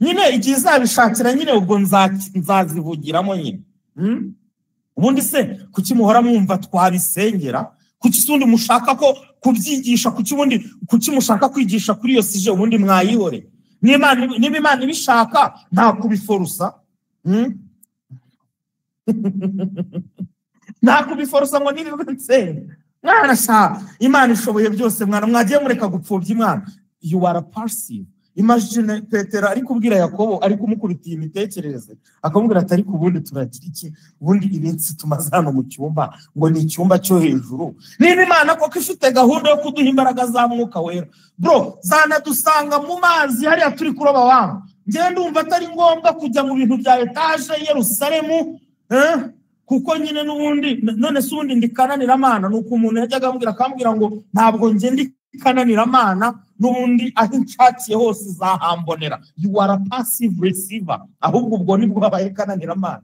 Nyine ikizabishakira nyine ubwo nzazivugiramo nyine. Ubundi se kuki muhora mwumva twabisengera? Kuki sundi mushaka ko kubyigisha? Kuki mushaka kwigisha kuri iyo sije ubundi mwayihore? Niba Imana ibishaka nta kubiforusa. Nta kubiforusa ngo nirirwe nsenga. Mwana sha, Imana ishoboye byose mwana, mwagiye mureka gupfobya Imana. You are passive. Imagine Petero ari kubwira Yakobo, ari kumukubitiye imitekerereze, akamubwira ati ariko ubundi turagira iki? Ubundi iminsi tumaze hano mu cyumba ngo ni icyumba cyo hejuru. Niba Imana koko ifite gahunda yo kuduha imbaraga za Mwuka Wera, bro, zana dusanga mu mazi hariya turi kuroba wangu. Ngiye ndumva atari ngombwa kujya mu bintu bya etaje Yerusalemu, kuko nyine n'ubundi none se ubundi ndikananira Imana. Nuko umuntu yajyaga akambwira ngo ntabwo nge ndikananira Imana, n'ubundi aho nshakiye hose zahambonera. You are a passive receiver. Ahubwo ubwo nibwo babaye kananira Imana.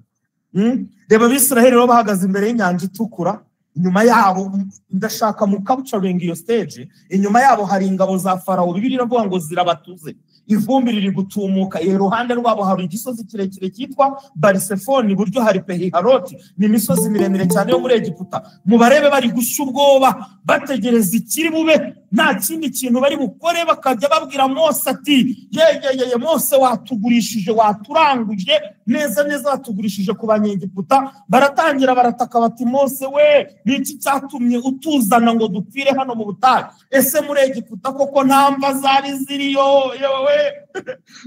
Reba Abisiraheli rero bahagaze imbere y'inyanja itukura, inyuma yabo ndashaka mu capturing iyo stage, inyuma yabo hari ingabo za Farawo. Bibiliya iravuga ngo zirabatuze, ivumbi riri gutumuka. Iruhande rwabo hari igisozi kirekire cyitwa Barisefoni, iburyo hari Pehiharoti. Ni imisozi miremire cyane yo muri Egiputa. Mubarebe bari gushya ubwoba, bategereza ikiri bube, nta kindi kintu bari bukore. Bakajya babwira Mose ati ye Mose, watugurishije, waturanguje neza neza, watugurishije ku Banyegiputa. Baratangira barataka bati Mose we, niki cyatumye utuzana ngo dupfire hano mu butayu? Ese muri Egiputa koko nta mva zari ziriyo? Yewe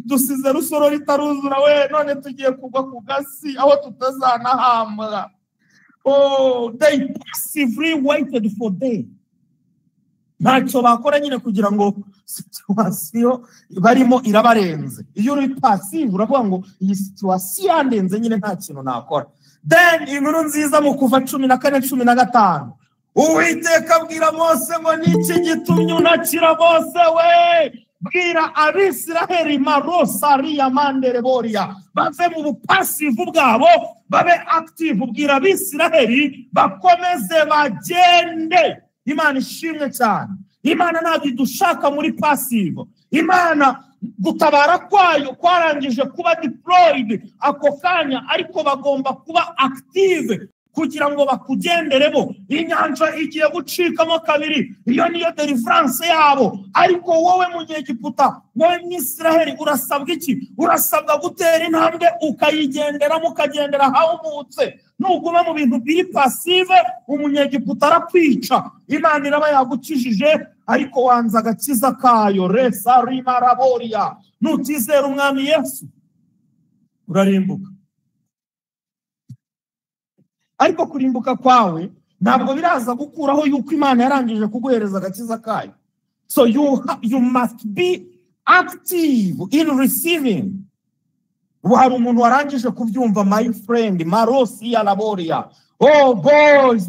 dusize rusoro ritaruzura we, none tugiye kugwa ku gasi aho tutazanahambwa. They passively waited for day. Ntacyo bakora nyine kugira ngo situation barimo irabarenze. Iyo uri passive uravuga ngo iyi situation yandenze nyine nta kintu nakora. Then inkuru nziza mu Kuva 14:15, Uwiteka abwira Mose ngo niki gitumye unakira Mose we? Bwira Abisiraheli marosariya mandere boria bave mu bupassive bwabo babe active. Bwira Abisiraheli bakomeze bagende. Imana ishimwe cyane. Imana ntabwo idushaka muri passive. Imana gutabara kwayo kwarangije kuba deployed ako kanya, ariko bagomba kuba active kugira ngo bakugenderemo. Inyanja igiye gucikamo kabiri, iyo niyo deliverance yabo. Ariko wowe Munyegiputa, wowe Mwisiraheli, urasabwa iki? Urasabwa gutera intambwe ukayigenderamo, ukagendera hahumutse. Nuguma mu bintu biri passive, Umunyegiputa arakwica. Imana iraba yagukijije, ariko wanza agakiza kayo. Resa rimaraboria. Nutizera Umwami Yesu urarimbuka. Ariko kurimbuka kwawe ntabwo biraza gukuraho yuko Imana yarangije kuguhereza agakiza kayo. So you must be active in receiving. Ubu hari umuntu warangije kubyumva, my friend, marosi ya laboria. Oh boys.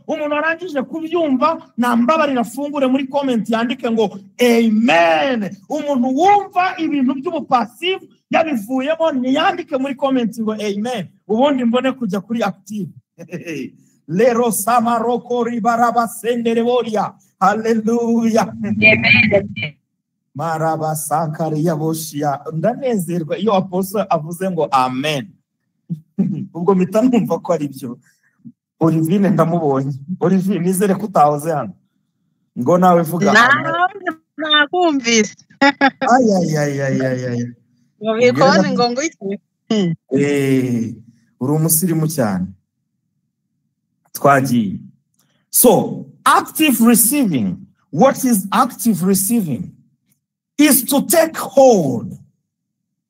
Umuntu arangije kubyumva nambabarira afungure muri comment yandike ngo amen. Umuntu wumva ibintu by'ubupasive yabivuyemo niyandike muri comment ngo amen. Ubundi mbone kujya kuri active. Lero samaroko ribaraba sendereboria. Hallelujah. Amen. Maraba sankari yaboshia. Ndanezerwa iyo apostle avuze ngo amen. Ubwo mpita numva ko ari byo. Olivine ndamubonye. Olivine nizere ko utahoze hano. Ngo nawe vuga amen. Nakumvise. Ay. Ngobikoni ngo ngwiki. Uri umusirimu cyane. Twagiye. So, active receiving. What is active receiving? Is to take hold.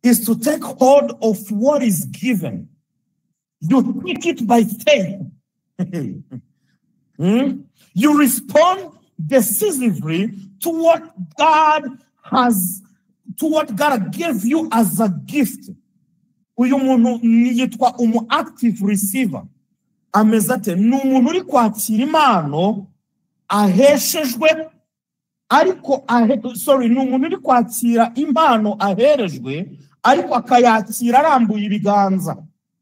Is to take hold of what is given. You take it by faith. You respond decisively to what God gave you as a gift. Uyu muntu yitwa active receiver. Amezate ni umuntu uri kwakira impano aheshejwe ariko ni umuntu uri kwakira impano aherejwe ariko akayakira arambuye ibiganza.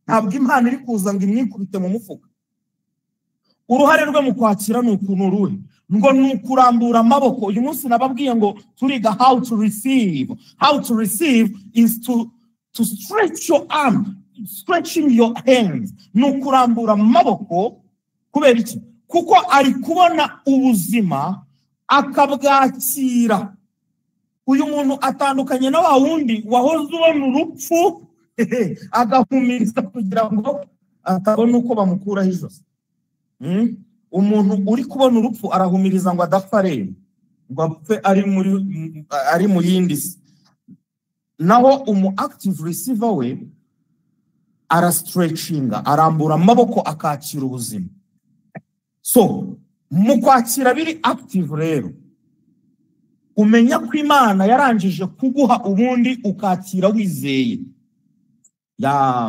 Ntabwo impano iri kuza ngo imwikubite mu mufuka. Uruhare rwe mu kwakira ni ukuntu ruhe ngo ni ukurambura amaboko. Uyu munsi nababwiye ngo turiga how to receive. How to receive is to stretch your arm, stretching your hands. Ni ukurambura amaboko. Kubera iki? Kuko ari kubona ubuzima akabwakira. Uyu muntu atandukanye na wa wundi wahoze ubona urupfu agahumiriza kugira ngo atabona uko bamukuraho ijosi. Umuntu uri kubona urupfu arahumiriza ngo adapfa rero ngo apfe ari mu yindi si. Naho active receiver we arastretchinga, arambura amaboko akakira ubuzima. So mu kwakira biri active rero umenya ko Imana yarangije kuguha ubundi ukakira wizeye.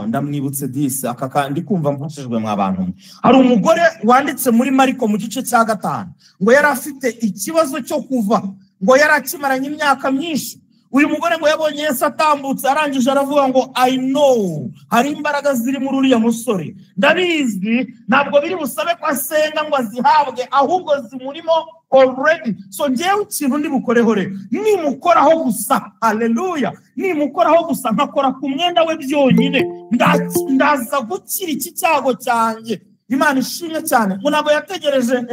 Ndamwibutse disi aka kandi kumva mvushijwe mwa bantu. Hari umugore wanditse muri Mariko mu gice cya 5 ngo yari afite ikibazo cyo kuva, ngo yari akimaranye imyaka myinshi. Uyu mugore ngo yabonye Yesu atambutse arangije aravuga ngo I know hari imbaraga ziri muri uriya musore. Ndabizi ntabwo biri busabe ko asenga ngo azihabwe ahubwo zimurimo already. So ngewe ikintu ndi bukoreho rero nimukoraho gusa. Haleluya. Nimukoraho gusa nkakora ku mwenda we byonyine ndaza gukira iki cyago cyanjye. Imana ishimwe cyane. Ntabwo yatekereje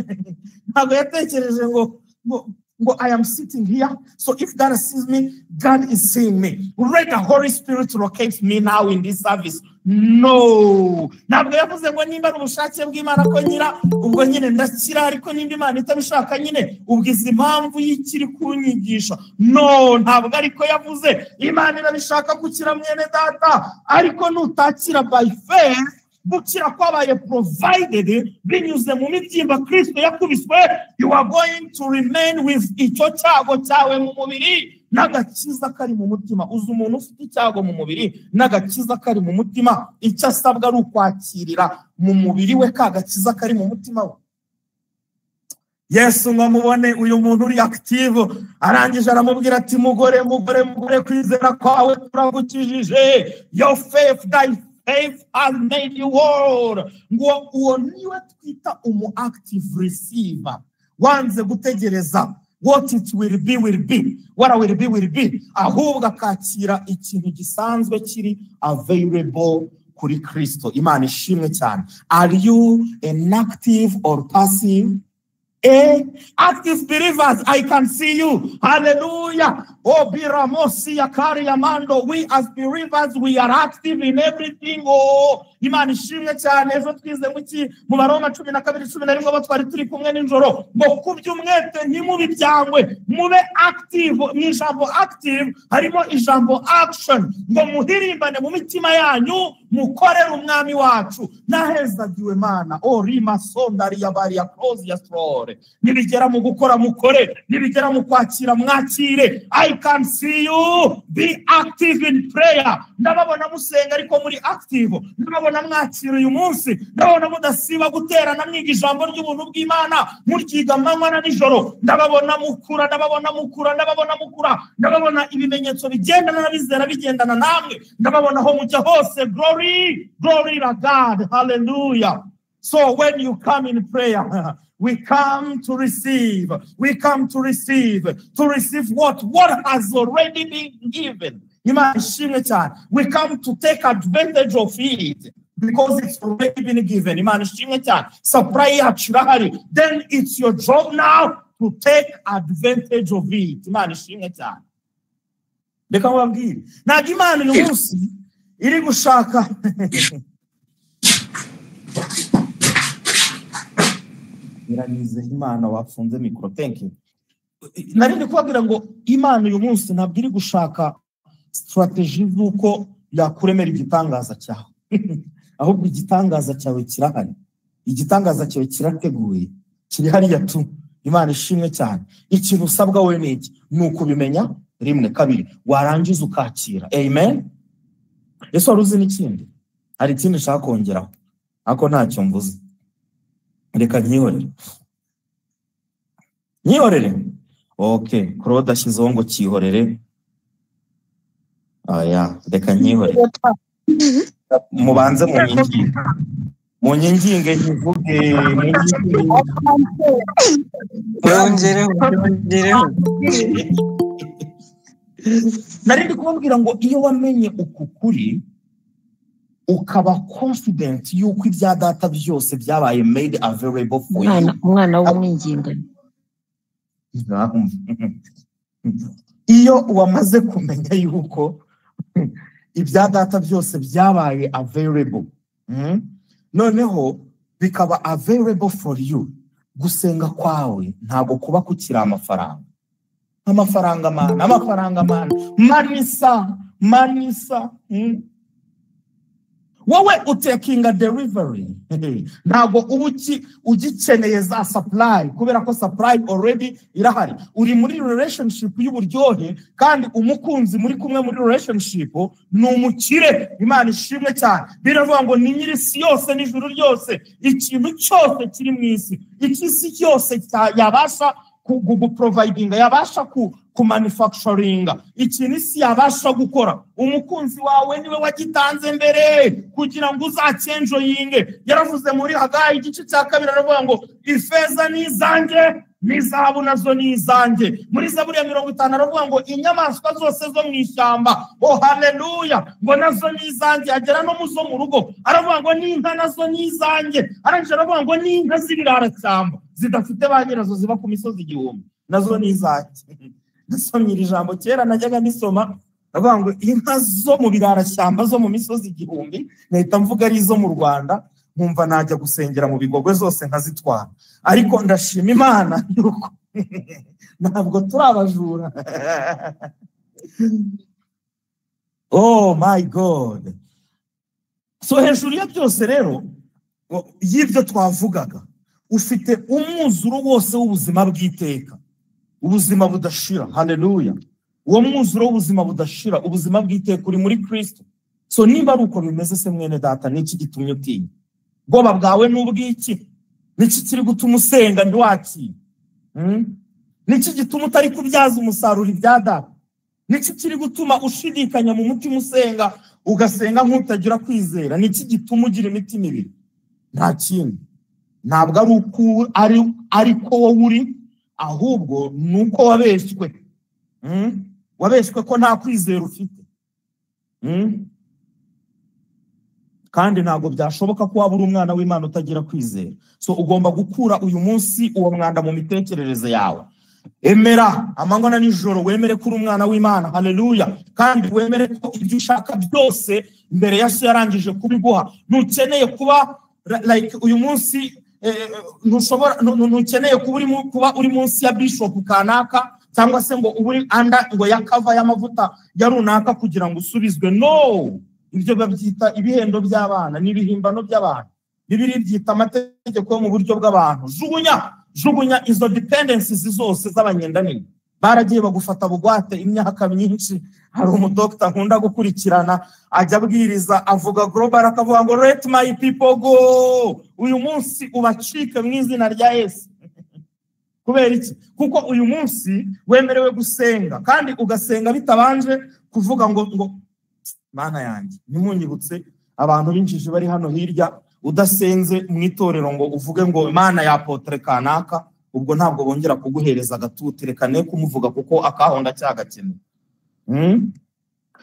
ngo I am sitting here, so if God sees me, God is seeing me. Let the Holy Spirit locate me now in this service. No. Ntabwo yavuze ngo nimba ubushake bw'Imana ko nyira ubwo nyine ndakira, ariko nimba Imana itabishaka nyine ubwiza impamvu y'ikiri kunyigisha. No, ntabwo ariko yavuze. Imana irabishaka gukira mwene data, ariko nutakira by faith gukira kwabaye provided binyuze mu mibyimba Kristo yakubiswe. You are going to remain with icyo cyago cyawe mu mubiri n'agakiza kari mu mutima. Uzi umuntu ufite icyago mu mubiri n'agakiza kari mu mutima, icyo asabwa ari ukwakirira mu mubiri we ka gakiza kari mu mutima we. Yesu ngamubone uyu muntu uri active arangije aramubwira ati mugore kwizera kwawe turagukijije. Your faith has made you whole. Ngo uwo niwe twita active receiver. Wanze gutegereza what it will be will be, what will be, ahubwo akakira ikintu gisanzwe kiri available kuri Kristo. Imana ishimwe cyane. Are you an active or passive? Active believers, I can see you. Hallelujah. Oh, Biramosi Yakari Amando. We as believers, we are active in everything. Oh, Imana ishimwe cyane. Ejo twize muki mu Baroma 12:11 ngo batwari turi kumwe n'injoro ngo kubyumwete ntimubi byangwe mube active. Ni ijambo active harimo ijambo action ngo muhirimbane mu mitima yanyu mukorere umwami wacu. Nahezagiwe Mana. Oh, Rima Sondari yabari ya close ya store. Nibigera mu gukora mukore, nibigera mu kwakira mwakire. I I can see you be active in prayer. Ndababona musenga ariko muri active. Ndababona mwakira uyu munsi. Ndababona mudasiba guterana mwiga ijambo ry'ubuntu bw'Imana muryiga amanywa na nijoro. Ndababona mukura, ndababona mukura, ndababona mukura. Ndababona ibimenyetso bigendana n'abizera bigendana namwe. Ndababona ho mujya hose. Glory, glory to God. Hallelujah. So when you come in prayer, we come to receive. We come to receive. To receive what? What has already been given. We come to take advantage of it because it's already been given. Then it's your job now to take advantage of it. Nagimana uyu munsi iri gushaka iranize Imana wafunze mikro. Thank you. Narindi kubabwira ngo Imana uyu munsi ntabwo iri gushaka strategy z'uko yakuremera igitangaza cyawe. Ahubwo igitangaza cyawe kirahari. Igitangaza cyawe kirateguye. Kiri hariya tu. Imana ishimwe cyane. Ikintu usabwa we n'iki? Nuko bimenya rimwe kabiri warangiza ukakira. Amen. Yesu waruzi n'ikindi. Hari ikindi nshaka kongeraho. Ako ntacyo mvuze. Reka nyihorere. Okay, Claude ashyizeho ngo cyihorere. Aya, reka nyihorere. Mubanze mu nyinginge nyivuge Narindi kubabwira ngo iyo wamenye ukukuri ukaba confident yuko ibya data byose byabaye made available for you. Umwana w'umwinginga. Iyo wamaze kumenya yuko ibya data byose byabaye available, noneho bikaba available for you, gusenga kwawe ntago kuba kukira amafaranga. Manisa. Wowe utakinga delivery. Ntago ubuki ugikeneye za supply kubera ko supply already irahari. Uri muri relationship y'uburyohe kandi umukunzi muri kumwe muri relationship ni umukire. Imana ishimwe cyane. Biravuga ngo ni nyiri isi yose n'ijuru ryose, ikintu cyose kiri mu isi, ikisi cyose yabasha kuguprovidinga, yabasha kumanufacturinga, ikintu isi yabasha gukora. Umukunzi wawe niwe wagitanze mbere kugira ngo uzacenjoyinge. Yaravuze muri Hagayi igice cya 2 aravuga ngo ifeza nizanjye n'izahabu nazo nizanjye. Muri Zaburi ya 50 aravuga ngo inyamaswa zose zo mu ishyamba, oh haleluya, ngo nazo nizanjye. Agera no muzo mu rugo aravuga ngo n'inka nazo nizanjye. Aranje aravuga ngo n'inka z'ibirara cyamba zidafite ba nyirazo ziba ku misozi igihumbi nazo nizanjye. Nasomye iri jambo kera najyaga nisoma aravuga ngo inka zo mu birara cyamba zo mu misozi igihumbi nahita mvuga ari zo mu Rwanda, nkumva najya gusengera mu bigogwe zose nkazitwara. Ariko ndashima Imana yuko ntabwo turabajura. Oh my God. So hejuru ya byose rero y'ibyo twavugaga, ufite umwuzuro wose w'ubuzima bw'iteka, ubuzima budashira. Haleluya. Uwo mwuzuro w'ubuzima budashira, ubuzima bw'iteka uri muri Kristo. So niba ari uko bimeze se mwene data, niki gitumye utinya? Bwoba bwawe n'ubwiki? Niki kiri gutuma usenga ndiwaki? Niki gituma utari kubyaza umusaruro ibya data? Niki kiri gutuma ushidikanya mu mutima usenga ugasenga nk'utagira kwizera? Niki gituma ugira imitima ibiri? Nta kindi. Ntabwo ari uko ariko wowe uri, ahubwo nuko wabeshwe. Wabeshwe ko nta kwizera ufite. Kandi ntabwo byashoboka ko waba uri umwana w'Imana utagira kwizera. So ugomba gukura uyu munsi uwo mwanda mu mitekerereze yawe. Emera amanywa na nijoro, wemere ko uri umwana w'Imana. Haleluya. Kandi wemere ko ibyo ushaka byose mbere ya se yarangije kubiguha. Ntukeneye kuba like uyu munsi ntukeneye kuba uri munsi ya bishop kanaka cyangwa se ngo uri anda ngo yakava y'amavuta ya runaka kugira ngo usubizwe. No, ibyo babyita ibihendo by'abana n'ibihimbano by'abantu. Bibiri byita amategeko yo mu buryo bw'abantu. Jugunya izo dependencies zose z'abanyendanini. baragiye bagufata bugwate imyaka myinshi. Hari umudokita nkunda gukurikirana ajya abwiriza avuga global akavuga ngo let my people go, uyu munsi ubacike mu izina rya Yesu. Kubera iki? Kuko uyu munsi wemerewe gusenga kandi ugasenga bitabanje kuvuga ngo Mana yanjye ntimunyibutse abantu b'injiji bari hano hirya, udasenze mu itorero ngo uvuge ngo Mana ya Apotre kanaka, ubwo ntabwo bongera kuguhereza agatuti, reka ne kumuvuga kuko akahonda cyagakene.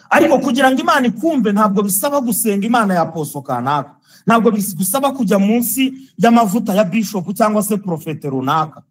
Ariko kugira ngo Imana ikumve ntabwo bisaba gusenga Imana ya Apostle kanaka, ntabwo bisaba kujya munsi y'amavuta ya bishop cyangwa se profete runaka.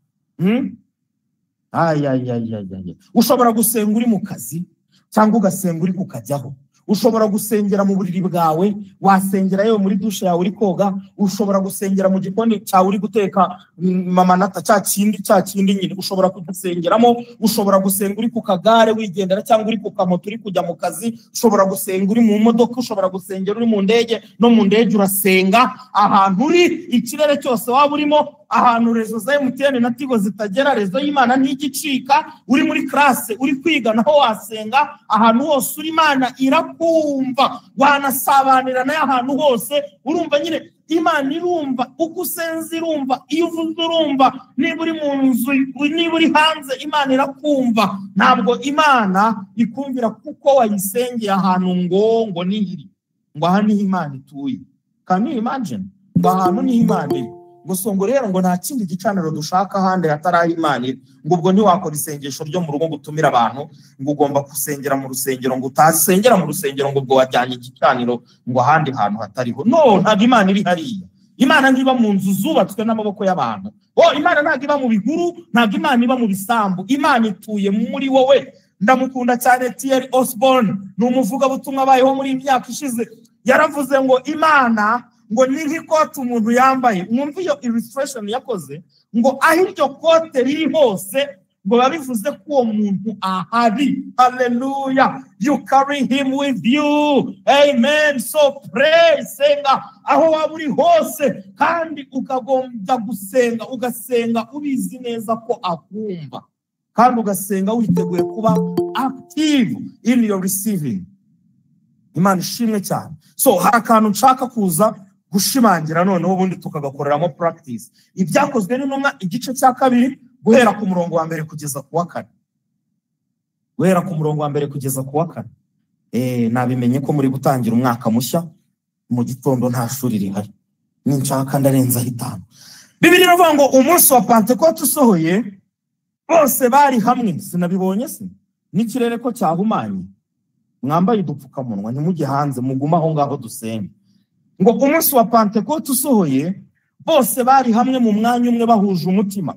Ushobora gusenga uri mu kazi cyangwa ugasenga uri kukajyaho. Ushobora gusengera mu buriri bwawe, wasengera yewe muri dushe yawe uri koga. Ushobora gusengera mu gikoni cyawe uri guteka mama nata cya kindi nyine ushobora kugisengeramo. Ushobora gusenga uri ku kagare wigendera cyangwa uri ku kamoto uri kujya mu kazi. Ushobora gusenga uri mu modoka, ushobora gusengera uri mu ndege, no mu ndege urasenga. Ahantu uri ikirere cyose waba urimo, ahantu rezo za MTN na Tigo zitagera, rezo y'Imana ntigicika. Uri muri classe uri kwiga naho wasenga. Ahantu hose uri Imana irakumva, wanasabanira nayo ahantu hose. Urumva nyine Imana irumva, uko usenze irumva, iyo uvuze urumva, niba uri mu nzu, niba uri hanze Imana irakumva. Ntabwo Imana ikumvira kuko wayisengeye ahantu ngo nihiri, ngo aha niho Imana ituye. Can you imagine? Ngo ahantu niho Imana iri. Ngo rero ngo nta kindi gicaniro dushaka ahandi hatari Imana iri. Ngo ubwo ntiwakora isengesho ryo mu rugo gutumira abantu, ngo ugomba gusengera mu rusengero, ngo utasengera mu rusengero ngo ubwo wajyanye igicaniro ngo ahandi hantu hatariho. No, ntabwo Imana iri hariya. Imana ntiba mu nzu zubatswe n'amaboko y'abantu. Imana ntabwo iba mu bihuru, ntabwo Imana iba mu bisambu. Imana ituye muri wowe. Ndamukunda cyane Thierry Osborne, ni umuvugabutumwa abayeho muri imyaka ishize. Yaravuze ngo Imana ngo ni nk'ikote umuntu yambaye. Mwumva iyo illustration yakoze, ngo aho iryo kote riri hose ngo babivuze ko uwo muntu ahari. Hallelujah, you carry him with you. Amen. So pray, senga aho waba uri hose, kandi ukagombya gusenga, ugasenga ubizi neza ko akumva, kandi ugasenga witeguye kuba active in your receiving. Imana ishimwe cyane. So hari akantu nshaka kuza gushimangira noneho ubundi tukagakoreramo practice. Ibyakozwe n'intumwa igice cya 2 guhera ku murongo wa mbere kugeza ku wa 4. Guhera ku murongo wa mbere kugeza ku wa 4. Nabimenye ko muri gutangira umwaka mushya, mu gitondo nta shuri rihari, ninshaka ndarenza 5. Bibiliya iravuga ngo umunsi wa Pentecote usohoye, bose bari hamwe. Sinabibonye se n'ikirere ko cyahumanye, mwambaye udupfukamunwa ntimujye hanze, muguma aho ngaho dusenge. Ngo umunsi wa Pentecote usohoye, bose bari hamwe mu mwanya umwe bahuje umutima.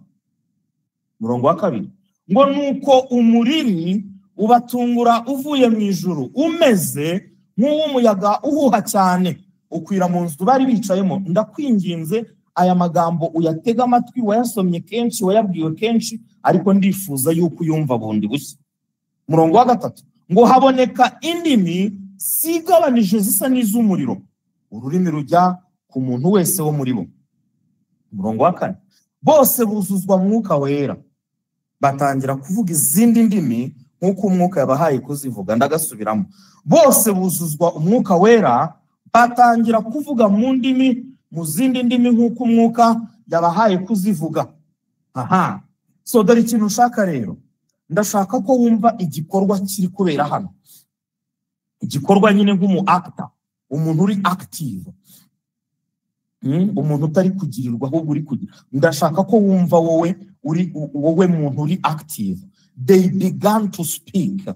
Murongo wa 2 ngo nuko umuriri ubatungura uvuye mu ijuru, umeze nk'uw'umuyaga uhuha cyane, ukwira mu nzu bari bicayemo. Ndakwinginze aya magambo uyatega amatwi, wayasomye kenshi, wayabwiwe kenshi, ariko ndifuza yuko uyumva bundi bushya. Murongo wa 3 ngo haboneka indimi zigabanije zisa n'iz'umuriro, ururimi rujya ku muntu wese wo muri bo. Murongo wa 4 bose buzuzwa mwuka wera, batangira kuvuga izindi ndimi nk'uko umwuka yabahaye kuzivuga. Ndagasubiramo, bose buzuzwa umwuka wera, batangira kuvuga mu ndimi, mu zindi ndimi nk'uko umwuka yabahaye kuzivuga. Aha, so dore ikintu ushaka rero, ndashaka ko wumva igikorwa kiri kubera hano. Igikorwa nyine nk'umu actor, umuntu uri active, umuntu utari kugirirwa ahubwo uri kugira. Ndashaka ko wumva wowe muntu uri active. They began to speak.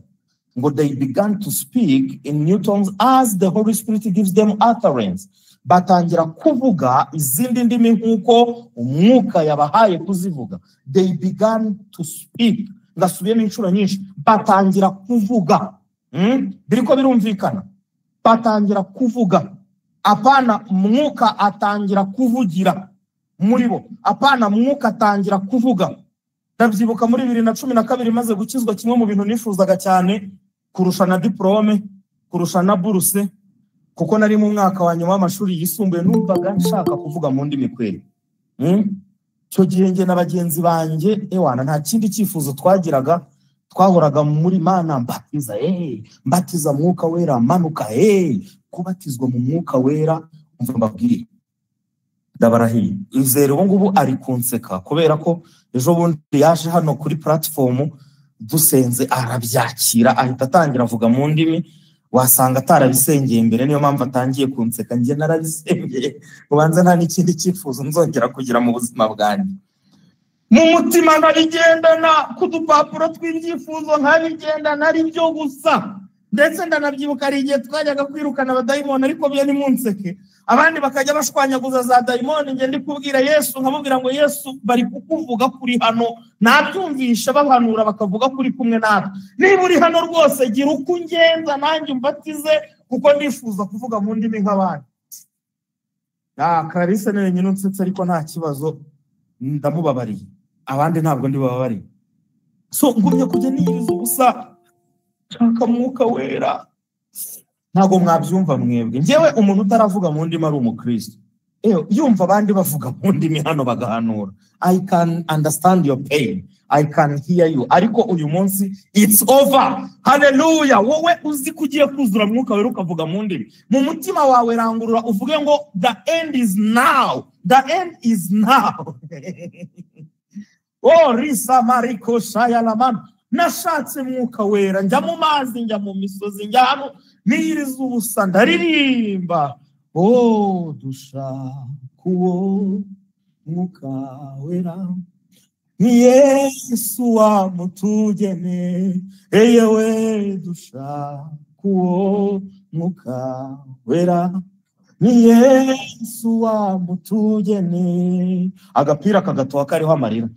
Ngo they began to speak in new tongues as the Holy Spirit gives them utterance. Batangira kuvuga izindi ndimi nk'uko umwuka yabahaye kuzivuga. They began to speak. Ngasubiyemo inshuro nyinshi, batangira kuvuga. Biriko birumvikana, batangira kuvuga. Apana mwuka atangira kuvugira muri bo, apana mwuka atangira kuvuga. Ndabyibuka muri 2012 maze gukizwa, kimwe mu bintu nifuzaga cyane kurusha na diplome, kurusha na buruse, kuko nari mu mwaka wa nyuma w'amashuri yisumbuye, numvaga nshaka kuvuga mu ndimi kweli. Cyo gihe nge n'abagenzi banjye ewana nta kindi cyifuzo twagiraga twahoraga muri mana mbatiza mwuka wera manuka kubatizwa mu mwuka wera umva mbabwire ndabarahiye izere ubu ngubu ari kunseka kubera ko ejo bundi yaje hano kuri platform dusenze arabyakira ahita atangira avuga mu ndimi wasanga atarabisengeye imbere niyo mpamvu atangiye kunseka njye narabisengeye ubanza nta n'ikindi cyifuzo nzongera kugira mu buzima bwanjye mu mutima nkabigendana ku dupapuro tw'ibyifuzo nkabigendana ari byo gusa ndetse ndanabyibuka ari igihe twajyaga kwirukana abadayimoni ariko byo nimunseke abandi bakajya bashwanyaguza za dayimoni njye ndi kubwira Yesu nkamubwira ngo Yesu bari kukuvuga kuri hano nabyumvisha bahanura bakavuga kuri kumwe natwe niba uri hano rwose gira uko ungenza nanjye umbatize kuko nifuza kuvuga mu ndimi nk'abandi Clarisse niwe nyine unsetse ariko nta kibazo ndamubabariye abandi ntabwo ndibababariye so ngumye kujya niyiriza ubusa nshaka mwuka wera ntabwo mwabyumva mwebwe njyewe umuntu utaravuga mu ndimi ari umukristo yumva abandi bavuga mu ndimi hano bagahanura I can understand your pain I can hear you ariko uyu munsi it's over hallelujah wowe uzi kugiye kuzura mwuka wera ukavuga mu ndimi mu mutima wawe rangurura uvuge ngo the end is now risa mariko shaya lamana nashatse mwuka wera njya mu mazi njya mu misozi njya hano niyiriza ubusa ndaririmba dushaka uwo mwuka wera ni Yesu wamutugene yewe dushaka uwo mwuka wera ni Yesu wamutugene agapira kagatoha kariho amarira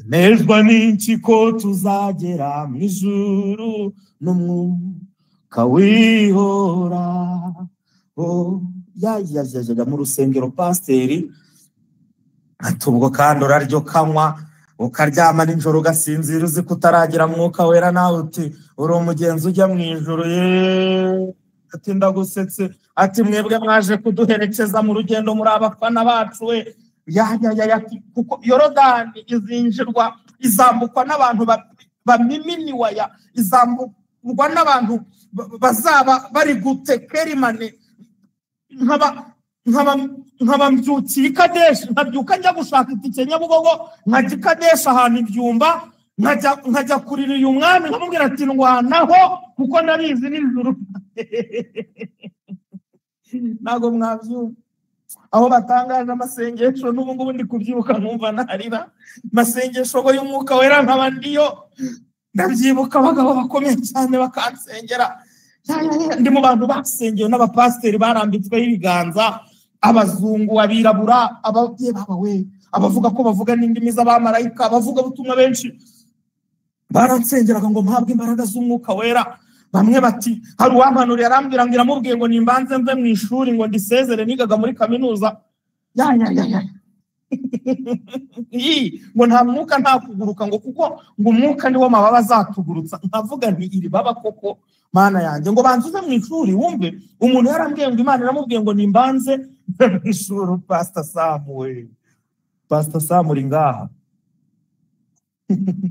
nezwa n'iki ko tuzagera mu ijuru n'umwuka wihora yajya mu rusengero pasiteri ati ubwo kandi uraryo kanywa ukaryama nijoro ugasinzira uzi ko utaragira mwuka wera nawe uti uri umugenzi ujya mu ijoro ati ndagusetse ati mwebwe mwaje kuduherekeza mu rugendo muri abafana bacu we kuko Yorodani izambukwa n'abantu bamiminiwaya izambukwa n'abantu bazaba bari gutekerimane nkabambyukiye Kadeshi nkabyuka njya gushaka itike Nyabugogo nkajya Kadeshi ahantu ibyumba nkajya kurira uyu mwami nkamubwira ati ndwanaho kuko nabizi n'ijuru ntabwo mwabyumva aho batangaje amasengesho n'ubu ngubu ndi kubyibuka nkumva narira amasengesho y'umwuka wera nkaba ndiyo ndabyibuka abagabo bakomeye cyane bakansengera ndi mu bantu basengewe n'abapasiteri barambitsweho ibiganza abazungu abirabura ababyeyi bawe abavuga ko bavuga n'indimi z'abamarayika abavuga butumwa benshi baransengeraga ngo mpabwe imbaraga z'umwuka wera bamwe bati hari uwampanuriye arambwira ngo iramubwiye ngo nimbanze mve mu ishuri ngo ndisezere nigaga muri kaminuza ngo nta mwuka nta kuguruka ngo kuko ngo umwuka niwo mababa azatugurutsa nkavuga nti iri baba koko mana yanjye ngo banzuze mu ishuri wumve umuntu yarambwiye ngo Imana iramubwiye ngo nimbanze mve mu ishuri Pastor Sam uri ngaha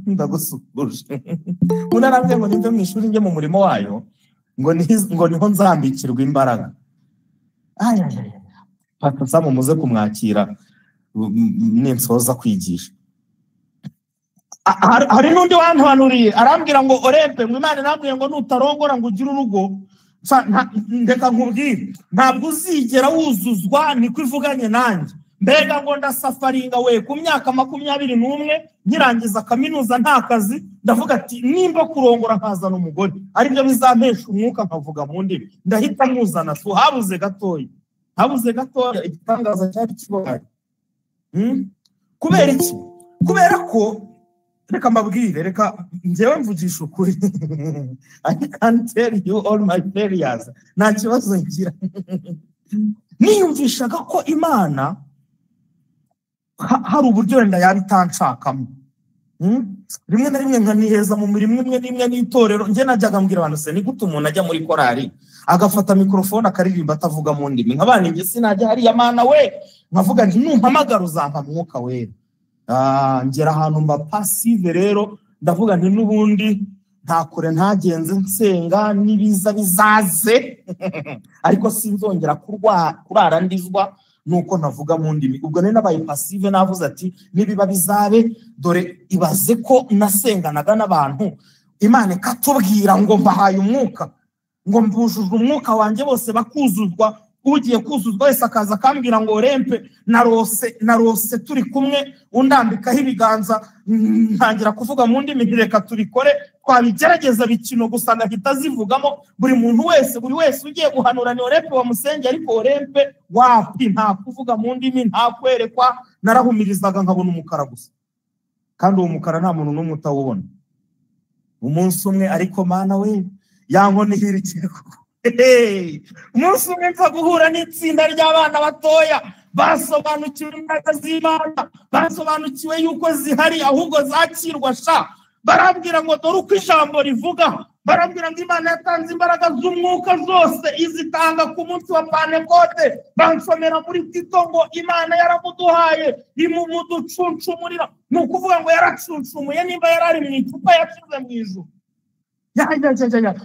ndagusukuje umuntu arambwiye ngo nimve mu ishuri njye mu murimo wayo ngo niho nzambikirwa imbaraga Pastor Sam muze kumwakira ninsoza kwigisha hari n'undi wantuhanuriye arambwira ngo orempe ngo Imana irambwiye ngo nutarongora ngo ugire urugo ndeka nkubwire ntabwo uzigera wuzuzwa niko ivuganye nanjye mbega ngo ndasafaringa we ku myaka 21 nkirangiza kaminuza nta kazi ndavuga ati nimba kurongora nkazana umugore aribyo bizampesha umwuka nkavuga mu ndimi ndahita muzana habuze gatoya igitangaza cyari kibaye kubera iki kubera ko reka mbabwire reka njyewe mvugisha ukuri I can tell you all my failures nta kibazo ngira niyumvishaga ko Imana hari uburyo wenda yabitanshakamo rimwe na rimwe nkaniheza mu mirimo imwe n'imwe n'itorero njye najyaga mbwira abantu se ni gute umuntu ajya muri korari agafata mikrofone akaririmba atavuga mu ndimi nk'abana njye sinajya hariya Mana we nkavuga nti numpamagara uzampa mwuka wera ngera ahantu mba passive rero ndavuga nti n'ubundi nta kure ntagenze nsenga n'ibiza bizaze ariko sinzongera kurara ndizwa nuko navuga mu ndimi. Ubwo nari nabaye passive, navuze ati nibiba bizabe, dore ibaze ko nasenganaga n'abantu Imana ikatubwira ngo mbahaye umwuka, ngo mbujujwe umwuka wanjye bose bakuzuzwa, ugiye kuzuzwa wese akaza akambwira ngo rempe narose turi kumwe, undambikaho ibiganza ntangira kuvuga mu ndimi, reka tubikore, twabigerageza bikino gusa ngahita zivugamo. Buri wese ugiye guhanura ni rempe wamusenge, ariko rempe wapi, nta kuvuga mu ndimi, nta kwerekwa, narahumirizaga nkabona umukara gusa, kandi uwo mukara nta muntu n'umwe utawubona. Umunsi umwe ariko Mana we yankone hirikire kuko umunsi umwe mfa guhura n'itsinda ry'abana batoya basobanukiwe imbaraga z'Imana, basobanukiwe yuko zihari ahubwo zakirwa sha. Barambwira ngo dore uko ijambo rivuga, barambwira ngo Imana yatanze imbaraga z'umwuka zose izitanga ku munsi wa Pentekote. Bansomera muri Tito ngo Imana yaramuduhaye imuducuncumurira, ni ukuvuga ngo yaracuncumuye nimba yarari mu icupa yashize mu ijuru.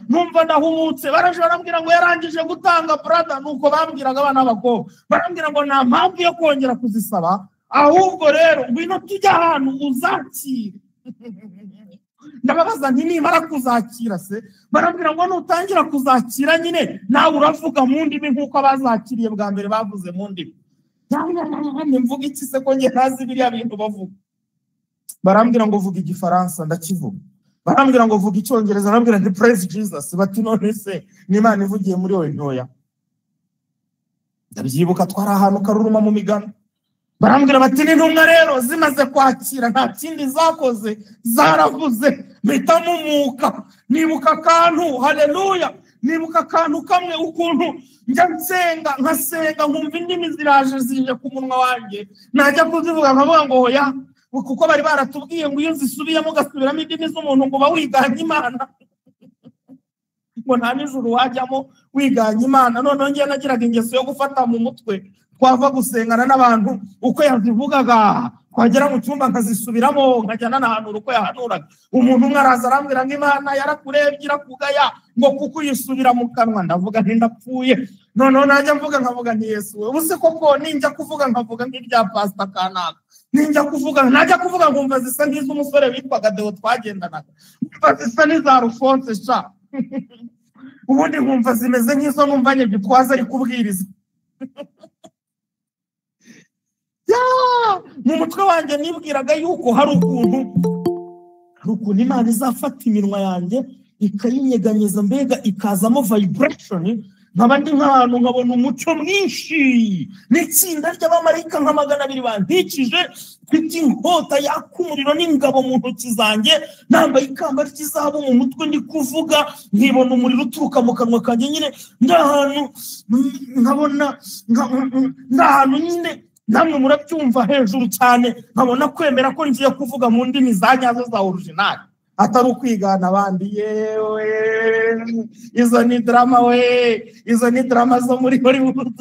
Numva ndahumutse. Baraje barambwira ngo yarangije gutanga brother, nuko bambwiraga abana b'abakobwa, barambwira ngo nta mpamvu yo kongera kuzisaba, ahubwo rero ngwino tujya ahantu uzakire. Ndababaza nti nimara kuzakira se? Barambwira ngo nutangira kuzakira nyine nawe uravuga mu ndimi nk'uko abazakiriye bwa mbere bavuze mu ndimi. Mvuga iki se ko nge ntazi biriya bintu bavuga? Barambwira ngo vuga igifaransa, ndakivuga. Barambwira ngo vuga icyongereza, barambwira nti praise Jesus. Bati none se n'Imana ivugiye muri wowe ntoya? Ndabyibuka twari ahantu Karuruma mu migano. Barambwira bati n'intumwa rero zimaze kwakira nta kindi zakoze, zaravuze. Mpita mumuka, nibuka akantu, haleluya, nibuka akantu kamwe, ukuntu njya nkasenga nkumva indimi ziraje zije ku munwa wanjye, najya kuzivuga nkavuga ngo hoya, kuko bari baratubwiye ngo iyo zisubiyemo ugasubiramo indimi z'umuntu ngo uba wiganye Imana, ngo nta n'ijuru wajyamo wiganye Imana. Noneho njye nagiraga ingeso yo gufata mu mutwe, twava gusengana n'abantu uko yazivugaga, twagera mu cyumba nkazisubiramo, nkajyana n'ahantu uko yahanuraga. Umuntu umwe araza arambwira ngo Imana yarakurebye irakugaya ngo kuko uyisubira mu kanwa. Ndavuga nti ndapfuye. Noneho najya mvuga nkavuga nti Yesu we, ubuse koko ninjya kuvuga nkavuga nk'ibya Pastor kanaka, najya kuvuga nkumva zisa nk'iz'umusore witwaga Deo twagendanaga, nkumva zisa n'iza Rufonse sha. Ubundi nkumva zimeze nk'izo numvanye Gitwaza ari kubwiriza. Mu mutwe wanjye nibwiraga yuko hari ukuntu Imana izafata iminwa yanjye ikayinyeganyeza, mbega ikazamo vibration, nkaba ndi nk'ahantu nkabona umucyo mwinshi n'itsinda ry'abamarayika nka 200 bankikije, mfite inkota yaka umuriro n'ingabo mu ntoki zanjye, nambaye ikamba ry'izahabu mu mutwe, ndi kuvuga nkibona umuriro uturuka mu kanwa kanjye. Nyine ndahantu nkabona ndahantu nyine namwe murabyumva hejuru cyane, nkabona kwemera ko ngiye kuvuga mu ndimi za nyazo za original, atari ukwigana abandi. Yewe izo ni drama we, izo ni drama zo muri Hollywood.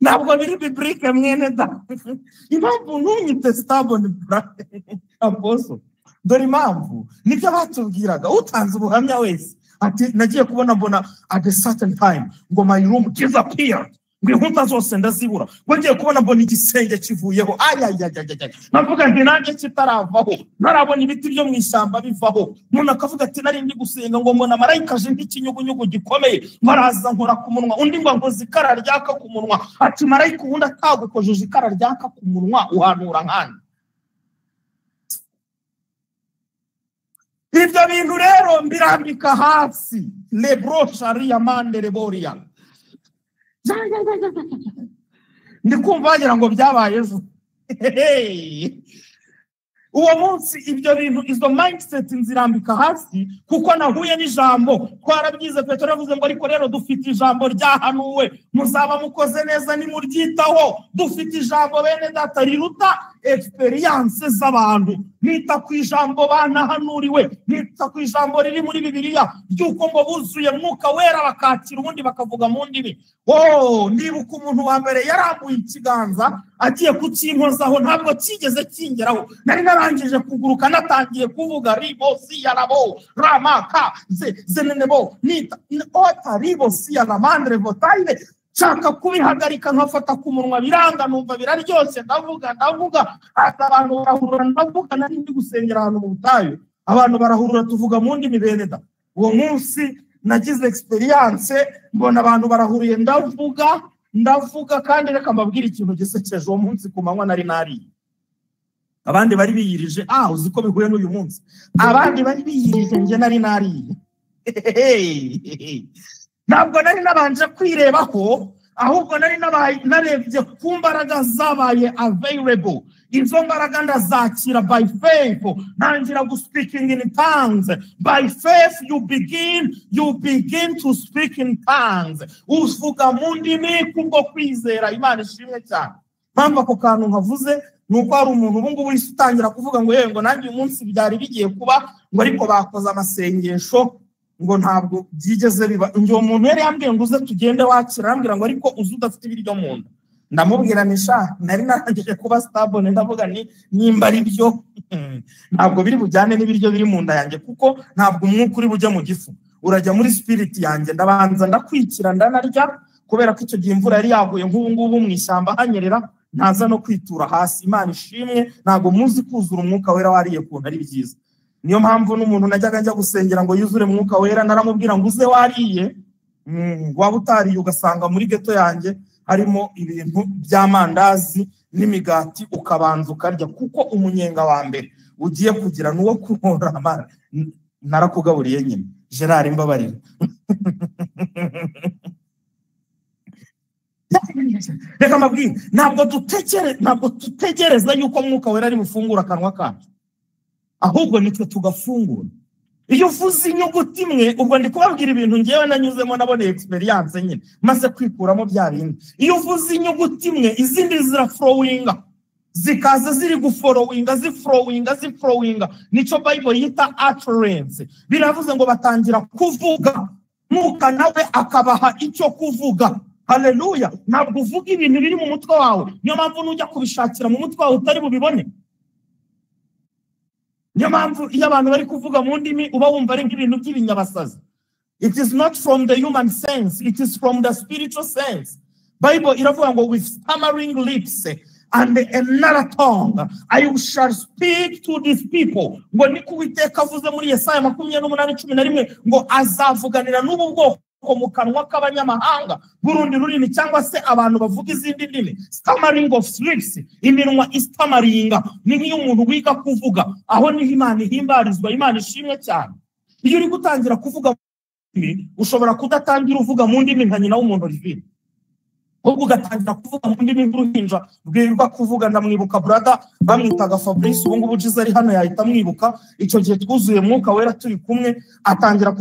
Ntabwo biri biblique mwene da. Impamvu ntunyite stubborn apostle, dore impamvu nibyo batubwiraga. Utanze ubuhamya wese ati nagiye kubona mbona at a certain time ngo my room disappeared, ngo inkuta zose ndazibura, ngo ngiye kubona mbona igisenge kivuyeho. Navuga nti nanjye kitaravaho, narabona ibiti byo mu ishyamba bivaho. Umuntu akavuga ati nari ndi gusenga ngo mbona marayika aje nk'ikinyugunyugu gikomeye, baraza nkora ku munwa, undi ngo nkoze ikara ryaka ku munwa. Ati marayika ubundi atagukojeje ikara ryaka ku munwa uhanura nkandi. Ibyo bintu rero mbirambika hasi, lebrocharia mandere boria. Ndi kumva wagira ngo byabaye ejo. Uwo munsi ibyo bintu, izo mindset nzirambika hasi, kuko nahuye n'ijambo. Twarabyize, Petero yavuze ngo ariko rero dufite ijambo ryahanuwe, muzaba mukoze neza nimuryitaho. Dufite ijambo bene data riruta experience z'abantu. nita ku ijambo banahanuriwe, nita ku ijambo riri muri Bibiliya ry'uko ngo buzuye Mwuka Wera bakakira ubundi bakavuga mu ndimi. Nibuka umuntu wa mbere yarambuye ikiganza agiye kukinkozaho, ntabwo kigeze kingeraho, nari narangije kuguruka natangiye kuvuga ribo siyarabo ramaka zenenebo nita ota ribo siyaramandre votaile, nshaka kubihagarika nkafata ku munwa biranga, numva biraryoshye, ndavuga abantu barahurura, ndavuga nari ndi gusengera ahantu mu butayu, abantu barahurura tuvuga mu ndimi beneda. Uwo munsi nagize experience, mbona abantu barahuriye, ndavuga kandi reka mbabwire ikintu gisekeje. Uwo munsi ku manywa nari nariye, abandi bari biyirije, uzi ko bihuye n'uyu munsi, abandi bari biyirije, nje nari nariye. Ntabwo nari nabanje kwirebaho, ahubwo nari narebye ku mbaraga zabaye available. Izo mbaraga ndazakira by faith, ntangira speaking in tongues. By faith you begin to speak in tongues. Uvuga mu ndimi kubwo kwizera. Imana ishimwe cyane. Mpamvu ako kantu nkavuze nuko hari umuntu ubu ngubu wese utangira kuvuga ngo yewe ngo nanjye uyu munsi byari bigiye kuba, ngo ariko bakoze amasengesho ngo ntabwo byigeze biba. Njye umuntu yari yambwiye ngo uze tugende wakira, arambwira ngo ariko uze udafite ibiryo mu nda. Ndamubwira nisha nari narangije kuba stable, ndavuga nimba ari byo ntabwo biri bujyane n'ibiryo biri mu nda yanjye, kuko ntabwo umwuka uri bujye mu gifu, urajya muri spirit yanjye. Ndabanza ndakwikira ndanarya, kubera ko icyo gihe imvura yari yaguye nk'ubu ngubu mu ishyamba hanyerera, ntaza no kwitura hasi. Imana ishimwe, ntabwo muzi kuzura Umwuka Wera wariye kuntu ari byiza. Niyo mpamvu n'umuntu najyaga njya gusengera ngo yuzure Mwuka Wera, naramubwira ngo uze wariye, waba utariye ugasanga muri geto yanjye harimo ibintu by'amandazi n'imigati, ukabanza ukarya, kuko umunyenga wa mbere ugiye kugira nuwo kuhora amara. Narakugaburiye nyine Gerard, mbabarira. Reka mbabwire, ntabwo dutegereza yuko Mwuka Wera ari bufungura akanwa kacu, ahubwo nitwe tugafungura. Iyo uvuze inyuguti imwe, ubwo ndi kubabwira ibintu ngewe nanyuzemo, naboneye experience nyine maze kwikuramo bya bindi. Iyo uvuze inyuguti imwe, izindi ziraflowinga, zikaza ziri gufollowinga, ziflowinga. Nico Bible yita utterance. Biravuze ngo batangira kuvuga, Mwuka nawe akabaha icyo kuvuga. Haleluya. Ntabwo uvuga ibintu biri mu mutwe wawe, niyo mpamvu nujya kubishakira mu mutwe wawe utari bubibone. Niyo mpamvu iyo abantu bari kuvuga mu ndimi uba wumva ari nk'ibintu by'ibinyabasazi. It is not from the human sense, it is from the spiritual sense. Bible iravuga ngo with stammering lips and another tongue I shall speak to these people. Ngo niko Uwiteka avuze muri Yesaya 28:11 ngo azavuganira n'ubu bwoko mu kanwa k'abanyamahanga b'urundi rurimi, cyangwa se abantu bavuga izindi ndimi. Stammering of lips, iminwa istamaringa, ni nk'iyo umuntu wiga kuvuga. Aho niho Imana ihimbarizwa. Imana ishimwe cyane. Iyo uri gutangira kuvuga ushobora kudatangira uvuga mu ndimi nka nyina w'umuntu Olivier, ahubwo ugatangira kuvuga mu ndimi nk'uruhinja rwirirwa kuvuga. Ndamwibuka brother bamwitaga Fabrice, ubu ngubu ujize ari hano yahita mwibuka. Icyo gihe twuzuye Mwuka Wera turi kumwe, atangira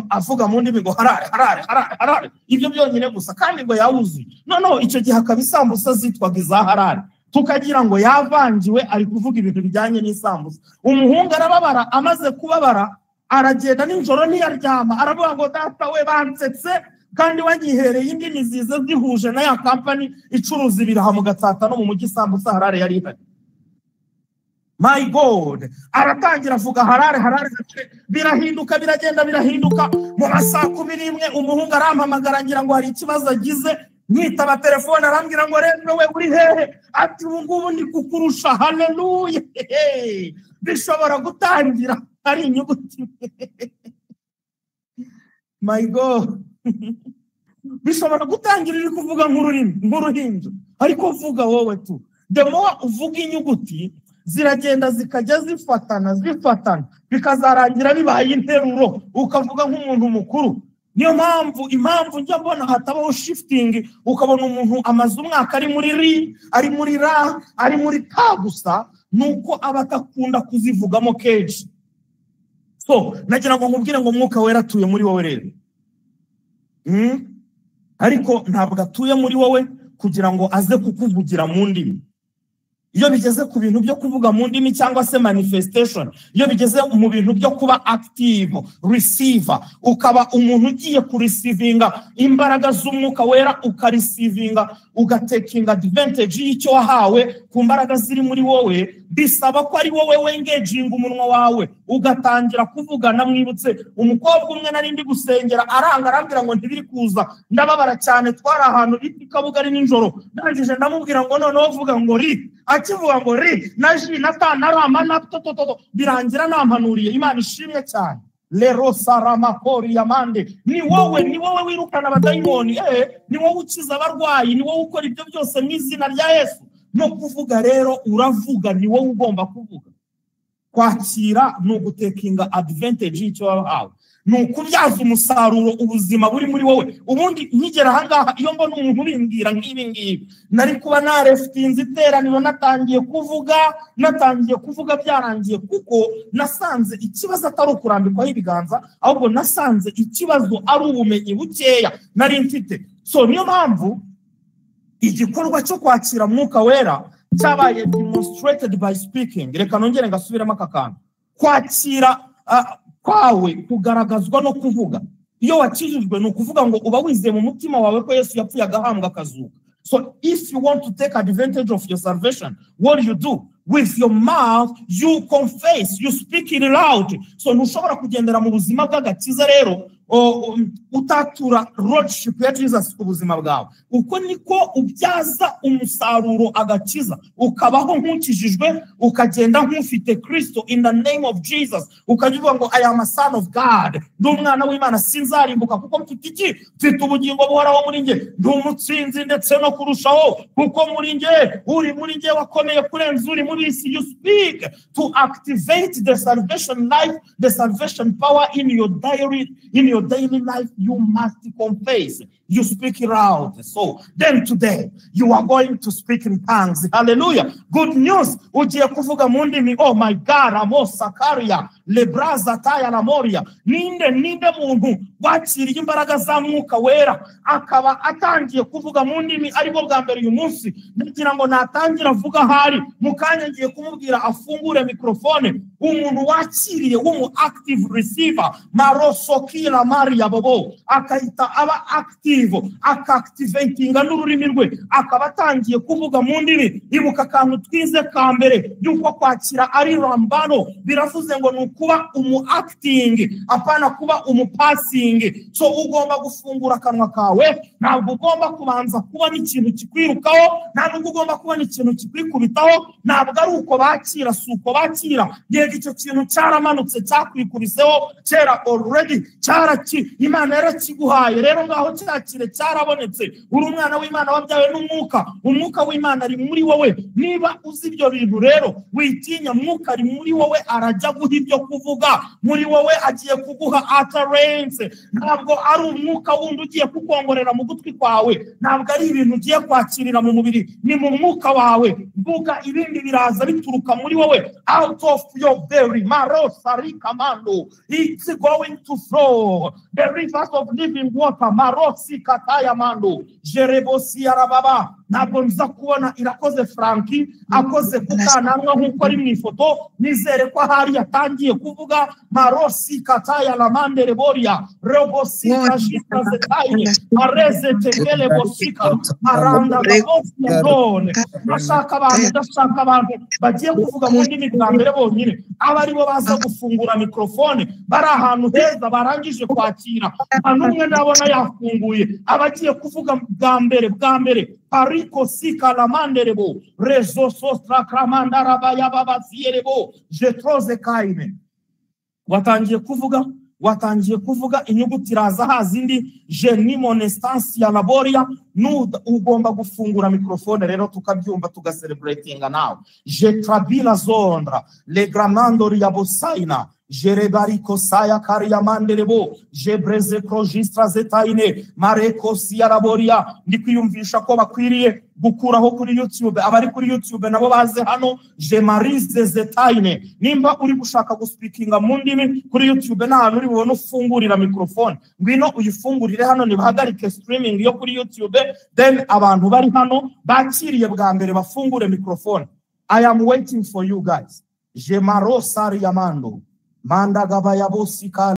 avuga mu ndimi ngo harare. Ibyo byonyine gusa, kandi ngo yawuzuye. No, icyo gihe akaba isambusa zitwaga iza harare, tukagira ngo yavangiwe ari kuvuga ibintu bijyanye n'isambusa. Umuhungu arababara, amaze kubabara aragenda nijoro ntiyaryama, aravuga ngo data we bansetse, kandi wanyihereye indimi ziza zihuje na ya company icuruza ibiraha mu Gatsata no mu mujyi. Sambusa harare yari ihari. My God, aratangira avuga harare. Birahinduka, birahinduka. Mu masaha 11 umuhungu arampamagara, ngira ngo hari ikibazo agize. Nitaba telefone, arambwira ngo rero we uri hehe? Ati ubu ngubu ndi kukurusha. Haleluya. Bishobora gutangira ari inyuguti. My God. Bishobora gutangira iri kuvuga nk'uruhinja, ariko uvuga wowe tu. The more uvuga inyuguti, ziragenda zikajya zifatana, bikazarangira bibaye interuro, ukavuga nk'umuntu mukuru. Niyo impamvu njya mbona hatabaho shifting, ukabona umuntu amaze umwaka ari muri ri, ari muri ra, ari muri ta gusa, nuko abatakunda kuzivugamo kenshi. So nagira ngo nkubwire ngo Mwuka Wera atuye muri wowe rero. Ariko ntabwo atuye muri wowe kugira ngo aze kukuvugira mu ndimi. iyo bigeze ku bintu byo kuvuga mu ndimi cyangwa se manifestation, iyo bigeze mu bintu byo kuba active receiver, ukaba umuntu ugiye kurecevinga imbaraga z'umwuka wera, ukarecevinga ugatekinga advantage y'icyo wahawe ku mbaraga ziri muri wowe, bisaba ko ari wowe wengeginga umunwa wawe ugatangira kuvugana. Mwibutse umukobwa umwe nari ndi gusengera aranga arambwira ngo ntibiri kuza, ndababara cyane, twari ahantu biti Kabugari nijoro, ndangije ndamubwira ngo noneho vuga ngo ri, akivuga ngo ri naji natanarama na toto birangira nampanuriye. Imana ishimye cyane. Lero saramakori yamande, ni wowe wirukana abadayimoni, ni wowe ukiza abarwayi, ni wowe ukora ibyo byose mu izina rya Yesu. No kuvuga rero uravuga, ni wowe ugomba kuvuga. Kwakira ni ugutekinga advantage y'icyo wahawe, ni ukubyaza umusaruro ubuzima buri muri wowe. Ubundi nkigera ahangaha iyo mbona umuntu ubimbwira nk'ibi ngibi, nari kuba narefutinze iteraniro, natangiye kuvuga byarangiye, kuko nasanze ikibazo atari ukurambikwaho ibiganza, ahubwo nasanze ikibazo ari ubumenyi bukeya nari mfite. So niyo mpamvu igikorwa cyo kwakira mwuka wera cyabaye demonstrated by speaking. Reka nongere ngasubiremo aka kantu. Kwakira kwawe kugaragazwa no kuvuga. Iyo wakijijwe ni ukuvuga ngo uba wizeye mu mutima wawe ko Yesu yapfuye agahambwa akazuka. So if you want to take advantage of your salvation, what do you do? With your mouth you confess, you speak it loud. So ntushobora kugendera mu buzima bw'agakiza rero utatura lordship ya Jesus ku buzima bwawe. Uko niko ubyaza umusaruro agakiza, ukabaho nk'ukijijwe, ukagenda nk'ufite Kristo in the name of Jesus, ukavuga ngo I am a son of God, ndi umwana w'Imana, sinzarimbuka kuko mfite iki? Mfite ubugingo buhoraho muri nge, ndi umutsinzi ndetse no kurushaho kuko muri nge, uri muri nge wakomeye kurenza uri muri isi. You speak to activate the salvation life, the salvation power in your daily life. You must confess. You speak it out. So then today you are going to speak in tongues. Hallelujah. Good news. Ujiye kuvuga mu ndimi. Oh my God. Amos Sakaria. Lebraza taya la moria. Ninde muntu wakiriye imbaraga za mwuka wera akaba atangiye kuvuga mu ndimi ariko bwa mbere uyu munsi, ndagira ngo natangira avuga hari mukanya ngiye kumubwira afungure mikrofone. Umuntu wakiriye w'umu active receiver marosokira Maria bobo akahita aba active, akactivatinga n'ururimi rwe, akaba atangiye kuvuga mu ndimi. Ibuka kantu twize ka mbere yuko kwakira ari rambano, biravuze ngo nukuba umu acting apana kuba umu passing. So ugomba gufungura akanwa kawe, ntabwo ugomba kubanza kuba n'ikintu kikwirukaho, ntabwo ugomba kuba n'ikintu kikwikubitaho. Ntabwo ari uko bakira, suko bakira. Yego icyo kintu cyaramanutse cyakwikubiseho kera already, Imana yarakiguhaye. Rero ngaho cyakire, cyarabonetse. Uri umwana w'Imana wabyawe n'umwuka, umwuka w'Imana ari muri wowe. Niba uzi ibyo bintu rero witinya, mwuka ari muri wowe, arajya guha ibyo kuvuga muri wowe, agiye kuguha utterance. Ntabwo ari umwuka wundi ugiye kukongorera mu gutwi kwawe, ntabwo ari ibintu ugiye kwakirira mu mubiri, ni mu mwuka wawe. Vuga, ibindi biraza bituruka muri wowe. Out of your belly, marosari kamando, it's going to flow the rivers of living water. Marosi kataya mando, jerebosi arababa. Ntabwo nza kubona Irakoze Frankie akoze kukananwa nk'uko ari mu ifoto. Nizere ko hari yatangiye kuvuga marosi kataya la mandere boria robosi kashita zetaye areze tekele bosika aranda bosi ndone. Ndashaka abantu bagiye kuvuga mu ndimi bwa mbere bonyine, abari bo baza gufungura mikrofone, bari ahantu heza barangije kwakira. Anumwe ndabona yafunguye, abagiye kuvuga bwa mbere Pariko sika la manderebo rezo sostra kramanda rabaya babasierebo jetroze kaine. Watangiye kuvuga inyuguti raza hazindi geni monestansi ya laboria. Ugomba gufungura mikrofone rero tukabyumva tugaselebratinga nawe. Je trabila zondra le gramando riabosaina Jerebariko saya karia manderebo jebreze projistra zetaine mareko siaraboria. Ndikwiyumvisha ko bakwiriye gukuraho kuri YouTube, abari kuri YouTube nabo baze hano je marize zetaine. Nimba uri gushaka guspeakinga mu ndimi kuri YouTube, n'ahantu uri bubone ufungurira mikrofone, ngwino uyifungurire hano, nibahagarike streaming yo kuri YouTube, then abantu bari hano bakiriye bwa mbere bafungure mikrofone. I am waiting for you guys. Jemaro Sari Yamando. Manda Gabaya Bosika.